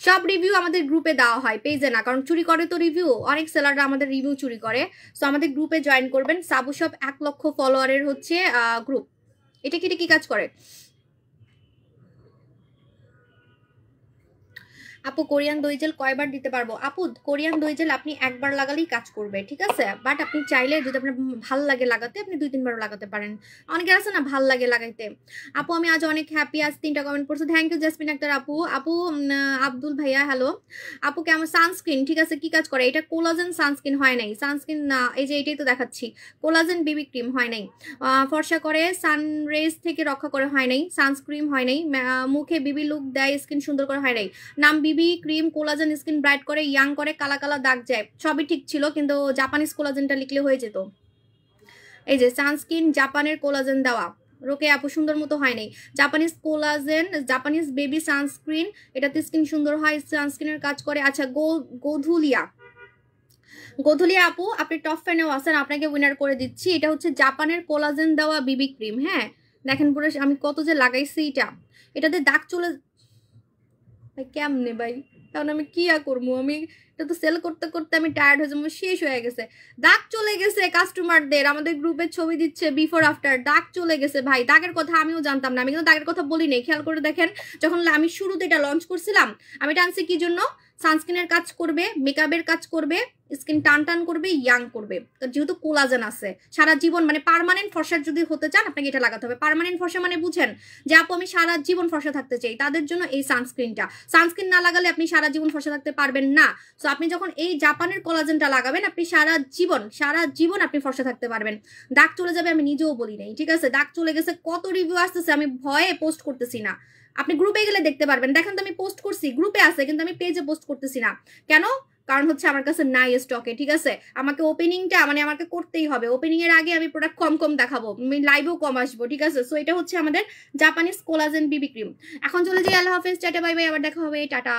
সব রিভিউ আমাদের গ্রুপে দেওয়া হয়, পেজে না, কারণ চুরি করে তো রিভিউ, অনেক সেলাররা আমাদের রিভিউ চুরি করে। সো আমাদের গ্রুপে জয়েন করবেন, সাবু শপ 1 লক্ষ ফলোয়ারের হচ্ছে গ্রুপ। এটা কি কাজ করে? আপু কোরিয়ান দই জেল কয়বার দিতে পারবো? আপু কোরিয়ান দই জেল আপনি একবার লাগালেই কাজ করবে, ঠিক আছে? বাট আপনি চাইলে যদি আপনার ভাল লাগে লাগাতে, আপনি 2-3বারও লাগাতে পারেন। অনেকের আছে না ভাল লাগে লাগাইতে। আপু আমি আজ অনেক হ্যাপি, আজ 3টা কমেন্ট পড়ছে, থ্যাংক ইউ জেসমিন আক্তার আপু। আপু আব্দুল ভাইয়া হ্যালো। আপু কেমন? সানস্ক্রিন ঠিক আছে, কি কাজ করে এটা? কোলাজেন সানস্ক্রিন হয় নাই, সানস্ক্রিন না, এই যে এটাই তো দেখাচ্ছি, কোলাজেন বেবি ক্রিম হয় নাই, ফর্সা করে, সানরেজ থেকে রক্ষা করে হয় নাই, সানস্ক্রিন হয় নাই, মুখে বিবি লুক দেয়, স্কিন সুন্দর করে হয় নাই। নাম বিবি ক্রিম, কোলাজেন স্কিন ব্রাইট করে, ইয়াং করে, কালা কালা দাগ যায়, সবই ঠিক ছিল, কিন্তু জাপানিজ কোলাজেনটা লিখলে হয়ে যেত। এই যে সানস্ক্রিন জাপানের কোলাজেন দেওয়া, রোকে আপু সুন্দর মতো হয় নাই। Japanese collagen, Japanese baby sunscreen, এটাতে স্কিন সুন্দর হয়, সানস্ক্রিনের কাজ করে। আচ্ছা গোধুলিয়া আপু আপনি টপ ফ্যানেও আছেন, আপনাকে উইনার করে দিচ্ছি। এটা হচ্ছে জাপানের কোলাজেন দেওয়া বিবি ক্রিম। হ্যাঁ দেখেন পুরো আমি কত যে লাগাইছি, এটাতে দাগ চলে ভাই, কেমনে ভাই? কারণ আমি কি করবো, আমি এটা তো সেল করতে করতে আমি টায়ার্ড হয়ে যাবো, শেষ হয়ে গেছে। দাগ চলে গেছে কাস্টমারদের, আমাদের গ্রুপে ছবি দিচ্ছে বিফোর আফটার, দাগ চলে গেছে ভাই। দাগের কথা আমিও জানতাম না, আমি কিন্তু দাগের কথা বলি নাই, খেয়াল করে দেখেন। যখন আমি শুরুতে এটা লঞ্চ করছিলাম, আমি এটা আনছি কি জন্য? সানস্ক্রিনের কাজ করবে, মেকআপের কাজ করবে, স্কিন টান টান করবে, ইয়াং করবে। তো যেহেতু কোলাজেন আছে, সারা জীবন মানে পার্মানেন্ট ফর্সা যদি হতে চান আপনাকে এটা লাগাতে হবে। পার্মানেন্ট ফর্সা মানে বুঝেন যে আপু আমি সারা জীবন ফর্সা থাকতে চাই, তাদের জন্য এই সানস্ক্রিনটা। সানস্ক্রিন না লাগালে আপনি সারা জীবন ফর্সা থাকতে পারবেন না। সো আপনি যখন এই জাপানের কোলাজেনটা লাগাবেন, আপনি সারা জীবন আপনি ফর্সা থাকতে পারবেন। দাগ চলে যাবে, আমি নিজেও বলি নাই, ঠিক আছে? দাগ চলে গেছে, কত রিভিউ আসতেছে, আমি ভয়ে পোস্ট করতেছি না। আপনি গ্রুপে গেলে দেখতে পারবেন, দেখেন তো আমি পোস্ট করছি, গ্রুপে আছে, কিন্তু আমি পেজে পোস্ট করতেছি না। কেন? কারণ হচ্ছে আমার কাছে নাই স্টকে, ঠিক আছে? আমাকে ওপেনিংটা মানে আমাকে করতেই হবে, ওপেনিং এর আগে আমি প্রোডাক্ট কম দেখাবো, আমি লাইভেও কম আসবো, ঠিক আছে? সো এটা হচ্ছে আমাদের জাপানিজ কোলাজেন বিবি ক্রিম। এখন চলে যাই, আল্লাহ হাফেজ, টাটা বাই বাই, আবার দেখা হবে, টাটা।